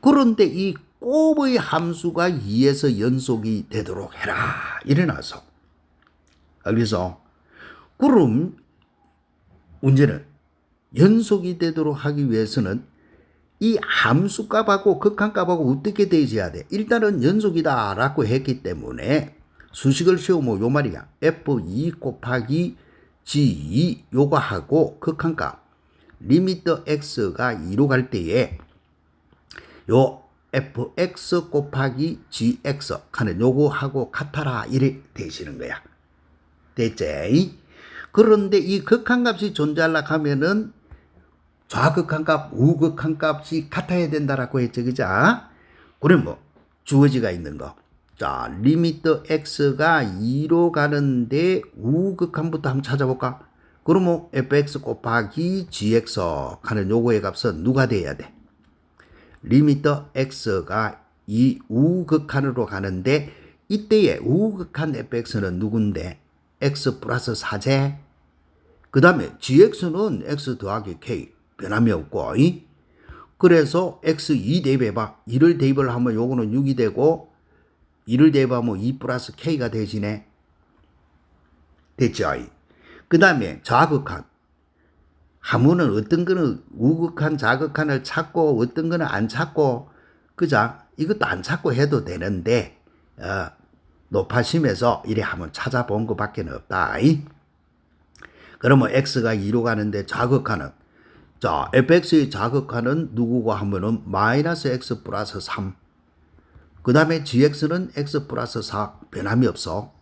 그런데 이 곱의 함수가 2에서 연속이 되도록 해라. 이래 놔서. 그래서 그럼 문제는 연속이 되도록 하기 위해서는 이 함수값하고 극한값하고 어떻게 대지해야 돼? 일단은 연속이다 라고 했기 때문에 수식을 세우면 요 말이야. f2 곱하기 g2 요거 하고 극한값 리미트 x가 2로 갈 때에 요 fx 곱하기 gx 하는 요거하고 같아라 이래 되시는 거야. 됐지? 그런데 이 극한값이 존재하려고 하면은 좌극한값, 우극한값이 같아야 된다라고 했죠. 그자? 그럼 뭐 주어지가 있는 거. 자, 리미트 x가 2로 가는데 우극한부터 한번 찾아볼까? 그러면 fx 곱하기 gx 하는 요거의 값은 누가 돼야 돼? 리미트 x가 이 우극한으로 가는데 이때의 우극한 fx는 누군데? x 플러스 4제. 그 다음에 gx는 x 더하기 k. 변함이 없고. 그래서 x 2 대입해봐. 2를 대입을 하면 요거는 6이 되고 2를 대입하면 2 플러스 k가 되지네. 됐죠? 그 다음에 좌극한. 하면은 어떤 거는 우극한, 좌극한을 찾고 어떤 거는 안 찾고 그자? 이것도 안 찾고 해도 되는데 높아심에서 이래 한번 찾아본 것밖에 없다. 그러면 x가 2로 가는데 좌극한은 자, fx의 좌극한은 누구고 하면은 마이너스 x 플러스 3. 그 다음에 gx는 x 플러스 4 변함이 없어.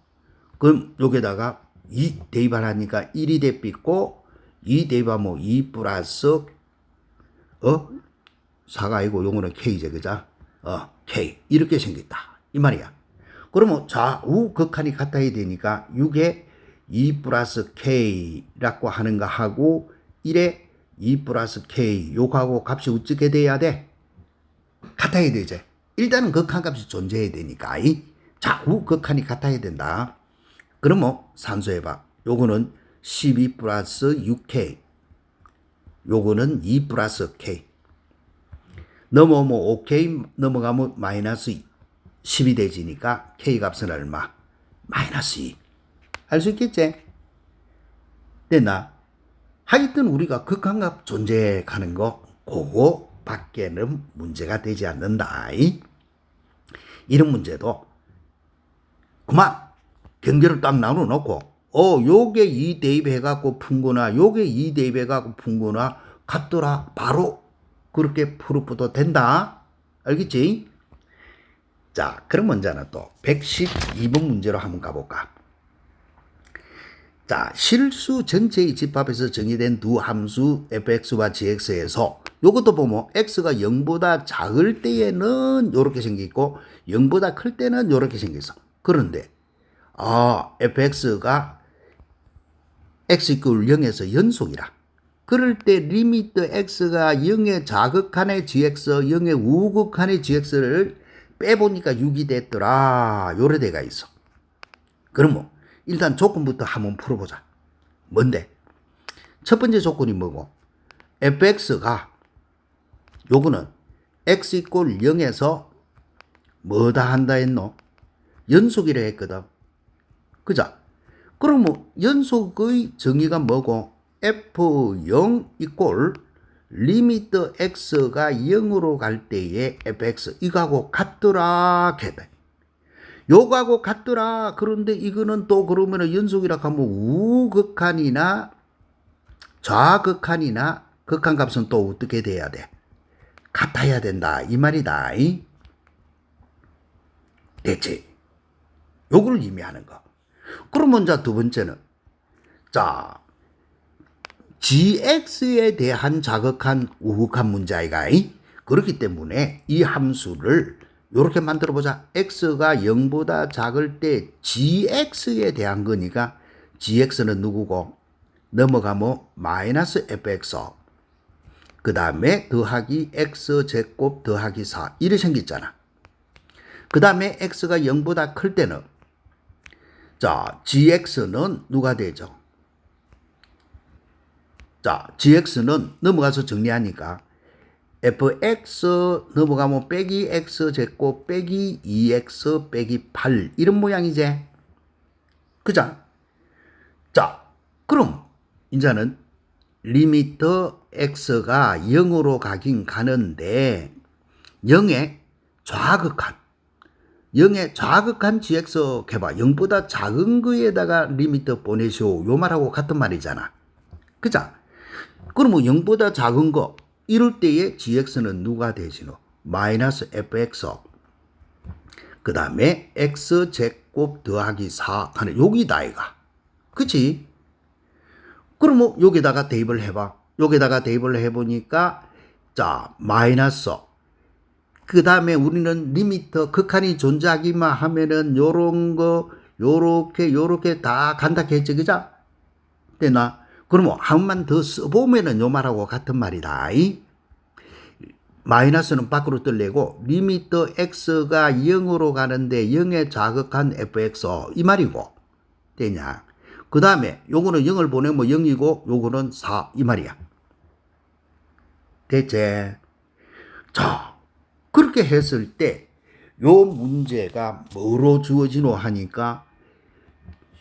그럼 여기다가 2 대입하니까 1이 대삐고 2 대입하면 2 플러스 4가 아니고 요거는 k제 그자? k 이렇게 생겼다 이 말이야. 그러면 좌우 극한이 같아야 되니까 6에 2 플러스 k라고 하는 거 하고 1에 2 플러스 k 요거하고 값이 어떻게 돼야 돼? 같아야 되지. 일단은 극한값이 존재해야 되니까 좌우 극한이 같아야 된다. 그러면 산수해봐. 요거는 12 플러스 6k 요거는 2 플러스 k 넘어오면 5k 넘어가면 마이너스 10이 되지니까 k 값은 얼마? 마이너스 2. 알 수 있겠지? 됐나? 하여튼 우리가 극한값 존재하는 거 그거 밖에는 문제가 되지 않는다. 이런 문제도 그만 경계를 딱 나눠놓고 요게 2 대입해갖고 푼거나 요게 2 대입해갖고 푼거나 같더라 바로 그렇게 풀어도 된다. 알겠지? 자, 그럼 먼저는 또 112번 문제로 한번 가볼까? 자, 실수 전체의 집합에서 정의된 두 함수 fx와 gx에서 요것도 보면 x가 0보다 작을 때에는 요렇게 생기고 0보다 클 때는 요렇게 생겼어. 그런데 fx가 x 이퀄 0에서 연속이라. 그럴 때 리미트 x가 0의 좌극한의 gx, 0의 우극한의 gx를 빼보니까 6이 됐더라. 요래 돼가 있어. 그러면 일단 조건부터 한번 풀어보자. 뭔데? 첫 번째 조건이 뭐고? fx가 요거는 x 이퀄 0에서 뭐다 한다 했노? 연속이라 했거든. 그자? 그러면 연속의 정의가 뭐고? f0 이퀄 리미트 x가 0으로 갈 때의 fx 이거하고 같더라 했다. 요거하고 같더라. 그런데 이거는 또 그러면 연속이라 하면 우극한이나 좌극한이나 극한값은 또 어떻게 돼야 돼? 같아야 된다. 이 말이다. 됐지? 요걸 의미하는 거. 그러면 자, 두 번째는 자, gx에 대한 좌극한 우극한 문제이가 그렇기 때문에 이 함수를 요렇게 만들어 보자. x가 0보다 작을 때 gx에 대한 거니까 gx는 누구고? 넘어가면 마이너스 fx 그 다음에 더하기 x제곱 더하기 4 이래 생겼잖아. 그 다음에 x가 0보다 클 때는 자, gx는 누가 되죠? 자, gx는 넘어가서 정리하니까 fx 넘어가면 빼기 x제곱 빼기 2x 빼기 8 이런 모양이지. 그자? 자, 그럼 이제는 리미터 x가 0으로 가긴 가는데 0의 좌극한 gx 해봐. 0보다 작은 거에다가 리미터 보내시오. 요 말하고 같은 말이잖아. 그자? 그러면 0보다 작은 거 이럴 때의 gx는 누가 되지노? 마이너스 fx 그 다음에 x제곱 더하기 4 하는 여기다 이가. 그치? 그러면 여기다가 대입을 해봐. 여기다가 대입을 해보니까 자 마이너스 그 다음에 우리는 리미터 극한이 존재하기만 하면은 요런 거 요렇게 다 간다 했지 그자? 되나? 그러면 한 번만 더 써보면은 요 말하고 같은 말이다. 마이너스는 밖으로 떨리고 리미터 x가 0으로 가는데 0에 자극한 fx 이 말이고 되냐? 그 다음에 요거는 0을 보내면 0이고 요거는 4 이 말이야. 됐지? 자 그렇게 했을 때 요 문제가 뭐로 주어지노 하니까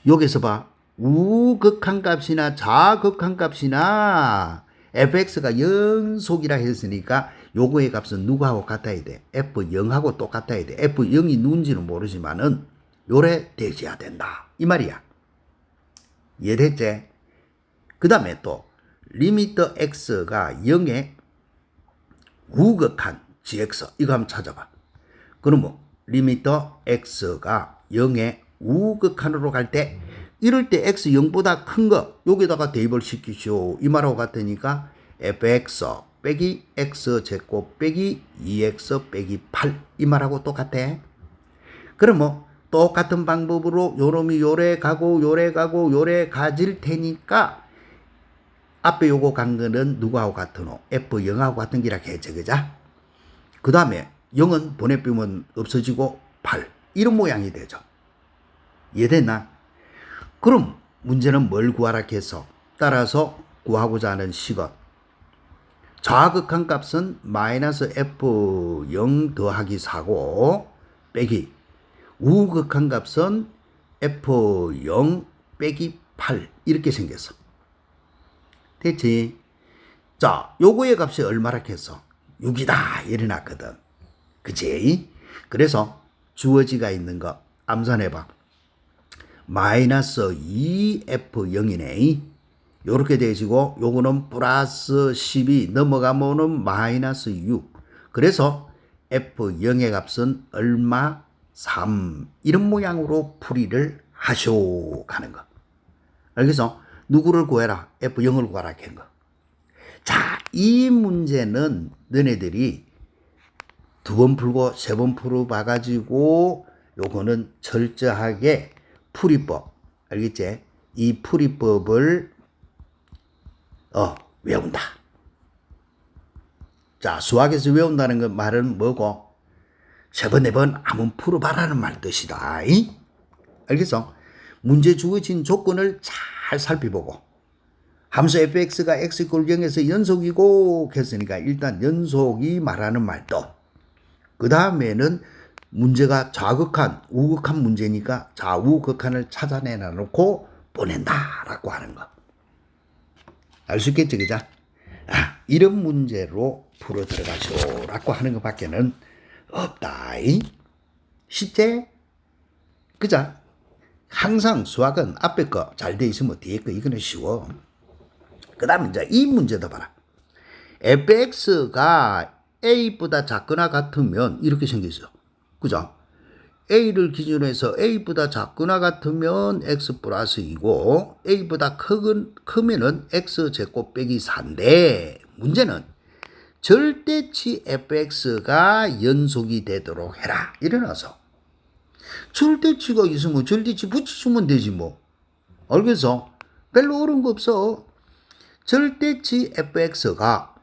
여기서 봐. 우극한 값이나 자극한 값이나 fx가 연속이라 했으니까 요거의 값은 누구하고 같아야 돼? f0하고 똑같아야 돼. f0이 누군지는 모르지만은 요래 되셔야 된다. 이 말이야. 이해됐지? 그 다음에 또 리미터 x가 0에 우극한 gx 이거 한번 찾아봐. 그러면 리미터 x가 0에 우극한으로 갈 때 이럴 때 x 0보다 큰 거 여기다가 대입을 시키시오. 이 말하고 같으니까 fx 빼기 x제곱 빼기 2x 빼기 8 이 말하고 똑같아. 그러면 똑같은 방법으로 요놈이 요래 가고 요래 가질 테니까 앞에 요거 간 거는 누구하고 같으노? f0하고 같은 기라 했지 그자? 그 다음에 0은 보내빼면 없어지고 8 이런 모양이 되죠. 이해됐나? 그럼 문제는 뭘 구하라 해서 따라서 구하고자 하는 식은 좌극한 값은 마이너스 f0 더하기 4고 빼기 우극한 값은 f0 빼기 8 이렇게 생겼어. 됐지? 자 요거의 값이 얼마라 했어? 6이다 이래 놨거든. 그치? 그래서 주어지가 있는 거 암산해봐. 마이너스 2f0이네. 요렇게 되시고 요거는 플러스 12 넘어가면은 마이너스 6. 그래서 f0의 값은 얼마? 3. 이런 모양으로 풀이를 하쇼 하는 거. 알겠어? 누구를 구해라? f0을 구하라 한 거. 자, 이 문제는 너네들이 2번 풀고 3번 풀어 봐가지고 요거는 철저하게 풀이법 알겠지? 이 풀이법을 외운다. 자 수학에서 외운다는 건 말은 뭐고 3번 4번 한번 풀어봐라는 말 뜻이다. 알겠어? 문제 주어진 조건을 잘 살펴보고 함수 fx가 x = 0에서 연속이고 했으니까 일단 연속이 말하는 말도 그 다음에는 문제가 좌극한, 우극한 문제니까 좌우극한을 찾아내놔 놓고 보낸다라고 하는 거. 알 수 있겠지, 그자? 이런 문제로 풀어 들어가쇼라고 하는 것밖에는 없다. 쉽지? 그자? 항상 수학은 앞에 거 잘 돼 있으면 뒤에 거 이거는 쉬워. 그 다음에 이제 이 문제도 봐라. fx가 a보다 작거나 같으면 이렇게 생겼어. 그죠? a를 기준으로 해서 a보다 작거나 같으면 x 플러스 2고 a보다 크면은 x제곱 빼기 4인데 문제는 절대치 fx가 연속이 되도록 해라. 이래놔서 절대치가 있으면 절대치 붙여주면 되지 뭐. 알겠어? 별로 어려운 거 없어. 절대치 fx가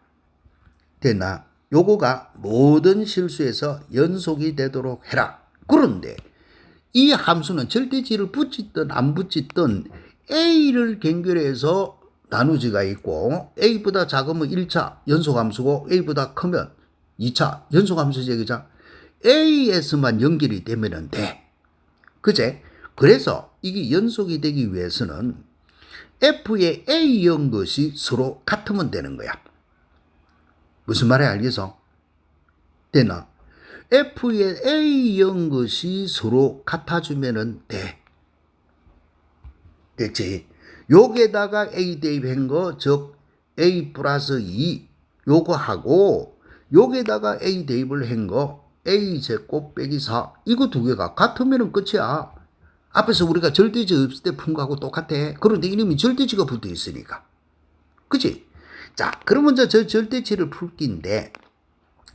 되나? 요거가 모든 실수에서 연속이 되도록 해라. 그런데 이 함수는 절대치를 붙이든 안 붙이든 a를 연결해서 나누지가 있고 a보다 작으면 1차 연속함수고 a보다 크면 2차 연속함수지 그죠? a에서만 연결이 되면 돼. 그제? 그래서 이게 연속이 되기 위해서는 F에 A인 것이 서로 같으면 되는 거야. 무슨 말인지 알겠어? 되나? F에 A인 것이 서로 같아주면은 돼. 됐지? 요게다가 A 대입한 거, 즉 A 플러스 2 요거 하고 요게다가 A 대입을 한 거 A 제곱 빼기 4 이거 두 개가 같으면 끝이야. 앞에서 우리가 절대지 없을 때 푼 거하고 똑같아. 그런데 이놈이 절대지가 붙어 있으니까. 그치? 자, 그러면 저 절대치를 풀 끼인데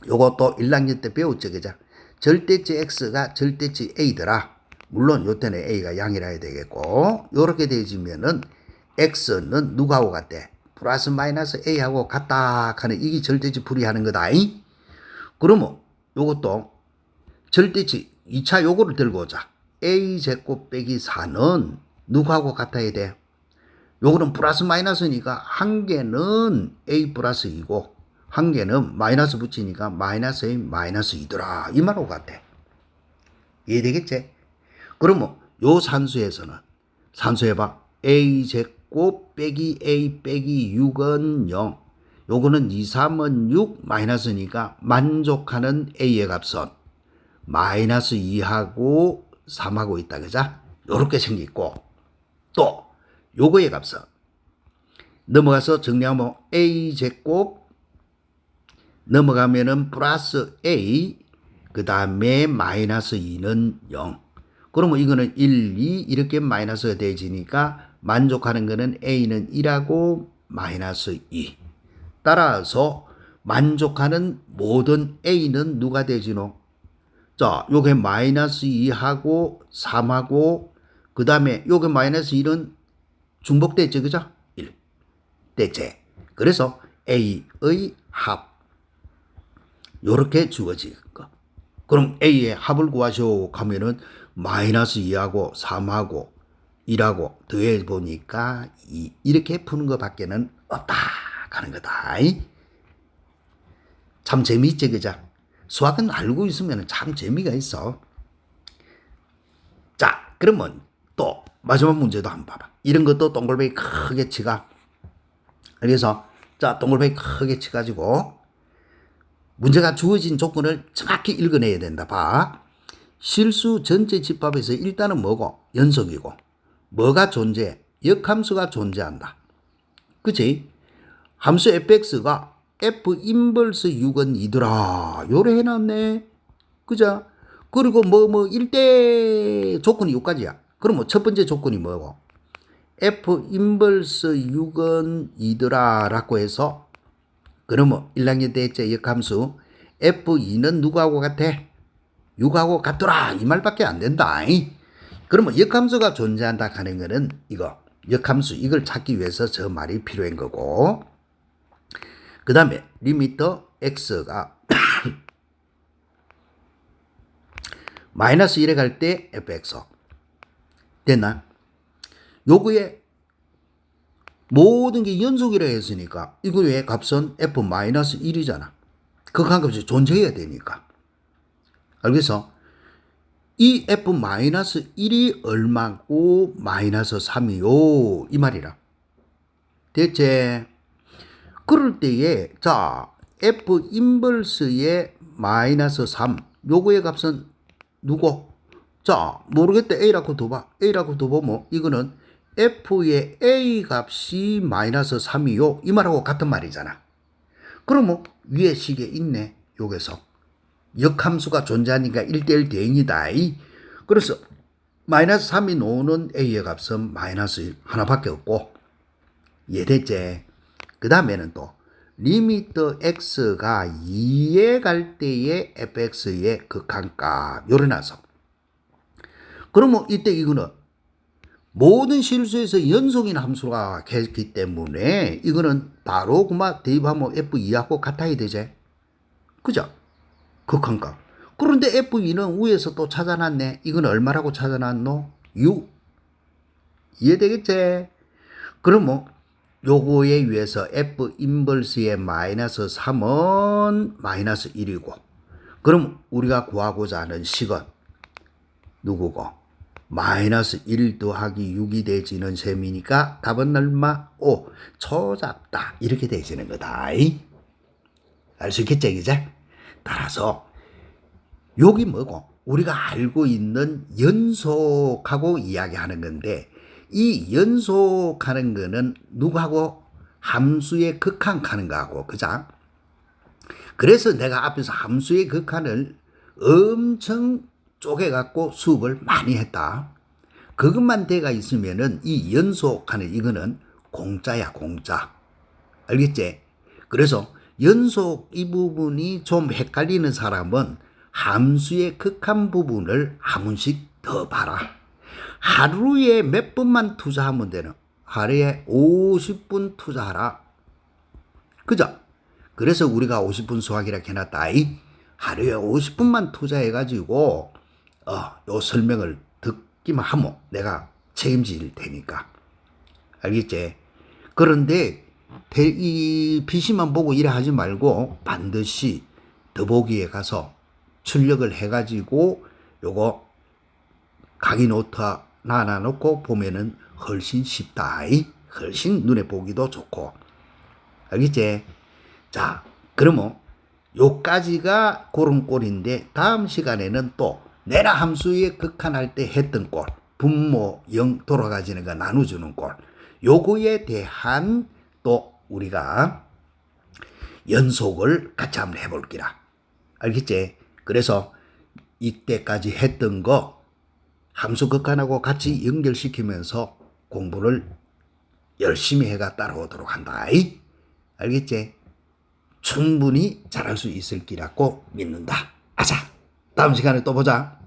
요것도 1학년 때 배웠죠. 그죠? 절대치 X가 절대치 A더라. 물론 요때는 A가 양이라 해야 되겠고 요렇게 되어지면은 X는 누구하고 같대? 플러스 마이너스 A하고 같다 하는 이게 절대치 풀이하는 거다. 그러면 요것도 절대치 2차 요거를 들고 오자. A 제곱 빼기 4는 누구하고 같아야 돼? 요거는 플러스 마이너스니까 한 개는 A 플러스 2고 한 개는 마이너스 붙이니까 마이너스 A 마이너스 2더라. 이 말하고 같아. 이해되겠지? 그러면 요 산수에서는 산수해봐. A 제곱 빼기 A 빼기 6은 0. 요거는 2, 3은 6 마이너스니까 만족하는 A의 값은 마이너스 2하고 3하고 있다. 그죠? 요렇게 생겼고 또 요거의 값은 넘어가서 정리하면 A 제곱 넘어가면은 플러스 A 그 다음에 마이너스 2는 0. 그러면 이거는 1, 2 이렇게 마이너스가 되지니까 만족하는 거는 A는 1하고 마이너스 2. 따라서 만족하는 모든 A는 누가 되지노? 자, 요게 마이너스 2하고 3하고 그 다음에 요게 마이너스 1은 중복됐죠. 그죠? 1. 됐지? 그래서 A의 합. 요렇게 주어진 거. 그럼 A의 합을 구하시오 하면은 마이너스 2하고 3하고 1하고 더해 보니까 2 이렇게 푸는 것 밖에는 없다 하는 거다. 참 재미있지 그죠? 수학은 알고 있으면 참 재미가 있어. 자, 그러면 또 마지막 문제도 한번 봐봐. 이런 것도 동글뱅이 크게 치가. 그래서 자, 동글뱅이 크게 치가지고 문제가 주어진 조건을 정확히 읽어내야 된다. 봐. 실수 전체 집합에서 일단은 뭐고? 연속이고. 뭐가 존재해? 역함수가 존재한다. 그치? 함수 fx가 f 인버스 6은 2더라. 요래 해놨네. 그죠? 그리고 1대 조건이 6가지야. 그럼 첫 번째 조건이 뭐고? f 인버스 6은 2더라 라고 해서 그러면 1학년 때째 역함수 f2는 누구하고 같아? 6하고 같더라 이 말밖에 안 된다. 그러면 역함수가 존재한다 하는 거는 이거 역함수 이걸 찾기 위해서 저 말이 필요한 거고 그 다음에 리미터 x가 마이너스 1에 갈 때 fx 됐나? 요거에 모든 게 연속이라 했으니까 이거의 값은 f 마이너스 1이잖아. 극한값이 존재해야 되니까. 알겠어? 이 f-1이 얼마고 마이너스 3이요 이 말이라. 대체 그럴 때에 자 f 인버스의 마이너스 3 요거의 값은 누구? 자 모르겠다. A라고 둬봐. A라고 둬보면 이거는 f의 A 값이 마이너스 3이요 이 말하고 같은 말이잖아. 그러면 위에 식에 있네. 여기서 역함수가 존재하니까 1대1 대응이다. 그래서 마이너스 3이 나오는 A의 값은 마이너스 1 하나밖에 없고 이해됐지? 그 다음에는 또 리미터 x가 2에 갈 때의 fx의 극한값 요래놔서 그러면 이때 이거는 모든 실수에서 연속인 함수가 했기 때문에 이거는 바로 그만 대입하면 f2하고 같아야 되지. 그죠? 극한값. 그런데 f2는 위에서 또 찾아놨네. 이건 얼마라고 찾아놨노? 6. 이해되겠지? 그러면 요거에 의해서 f 인버스의 마이너스 3은 마이너스 1이고 그럼 우리가 구하고자 하는 식은 누구고? 마이너스 1 더하기 6이 되지는 셈이니까 답은 얼마? 5. 초잡다. 이렇게 되지는 거다. 알 수 있겠죠, 이제? 따라서 여기 뭐고? 우리가 알고 있는 연속하고 이야기하는 건데 이 연속하는 거는 누구하고? 함수의 극한하는 거하고, 그죠? 그래서 내가 앞에서 함수의 극한을 엄청 쪼개갖고 수업을 많이 했다. 그것만 돼가 있으면은 이 연속하는 이거는 공짜야, 공짜. 알겠지? 그래서 연속 이 부분이 좀 헷갈리는 사람은 함수의 극한 부분을 한 번씩 더 봐라. 하루에 몇 분만 투자하면 되는, 하루에 50분 투자하라. 그죠? 그래서 우리가 50분 수학이라 해놨다. 하루에 50분만 투자해가지고 요 설명을 듣기만 하면 내가 책임질 테니까. 알겠지? 그런데 이 PC만 보고 일을 하지 말고 반드시 더보기에 가서 출력을 해가지고 요거 강의 노트 하나 놓고 보면은 훨씬 쉽다. 훨씬 눈에 보기도 좋고. 알겠지? 자, 그러면 요까지가 그런 꼴인데 다음 시간에는 또 내라 함수의 극한할 때 했던 꼴, 분모 0 돌아가지는 거 나눠주는 꼴, 요거에 대한 또 우리가 연속을 같이 한번 해볼기라. 알겠지? 그래서 이때까지 했던 거 함수 극한하고 같이 연결시키면서 공부를 열심히 해가 따라오도록 한다. 알겠지? 충분히 잘할 수 있을 기라고 믿는다. 아자, 다음 시간에 또 보자.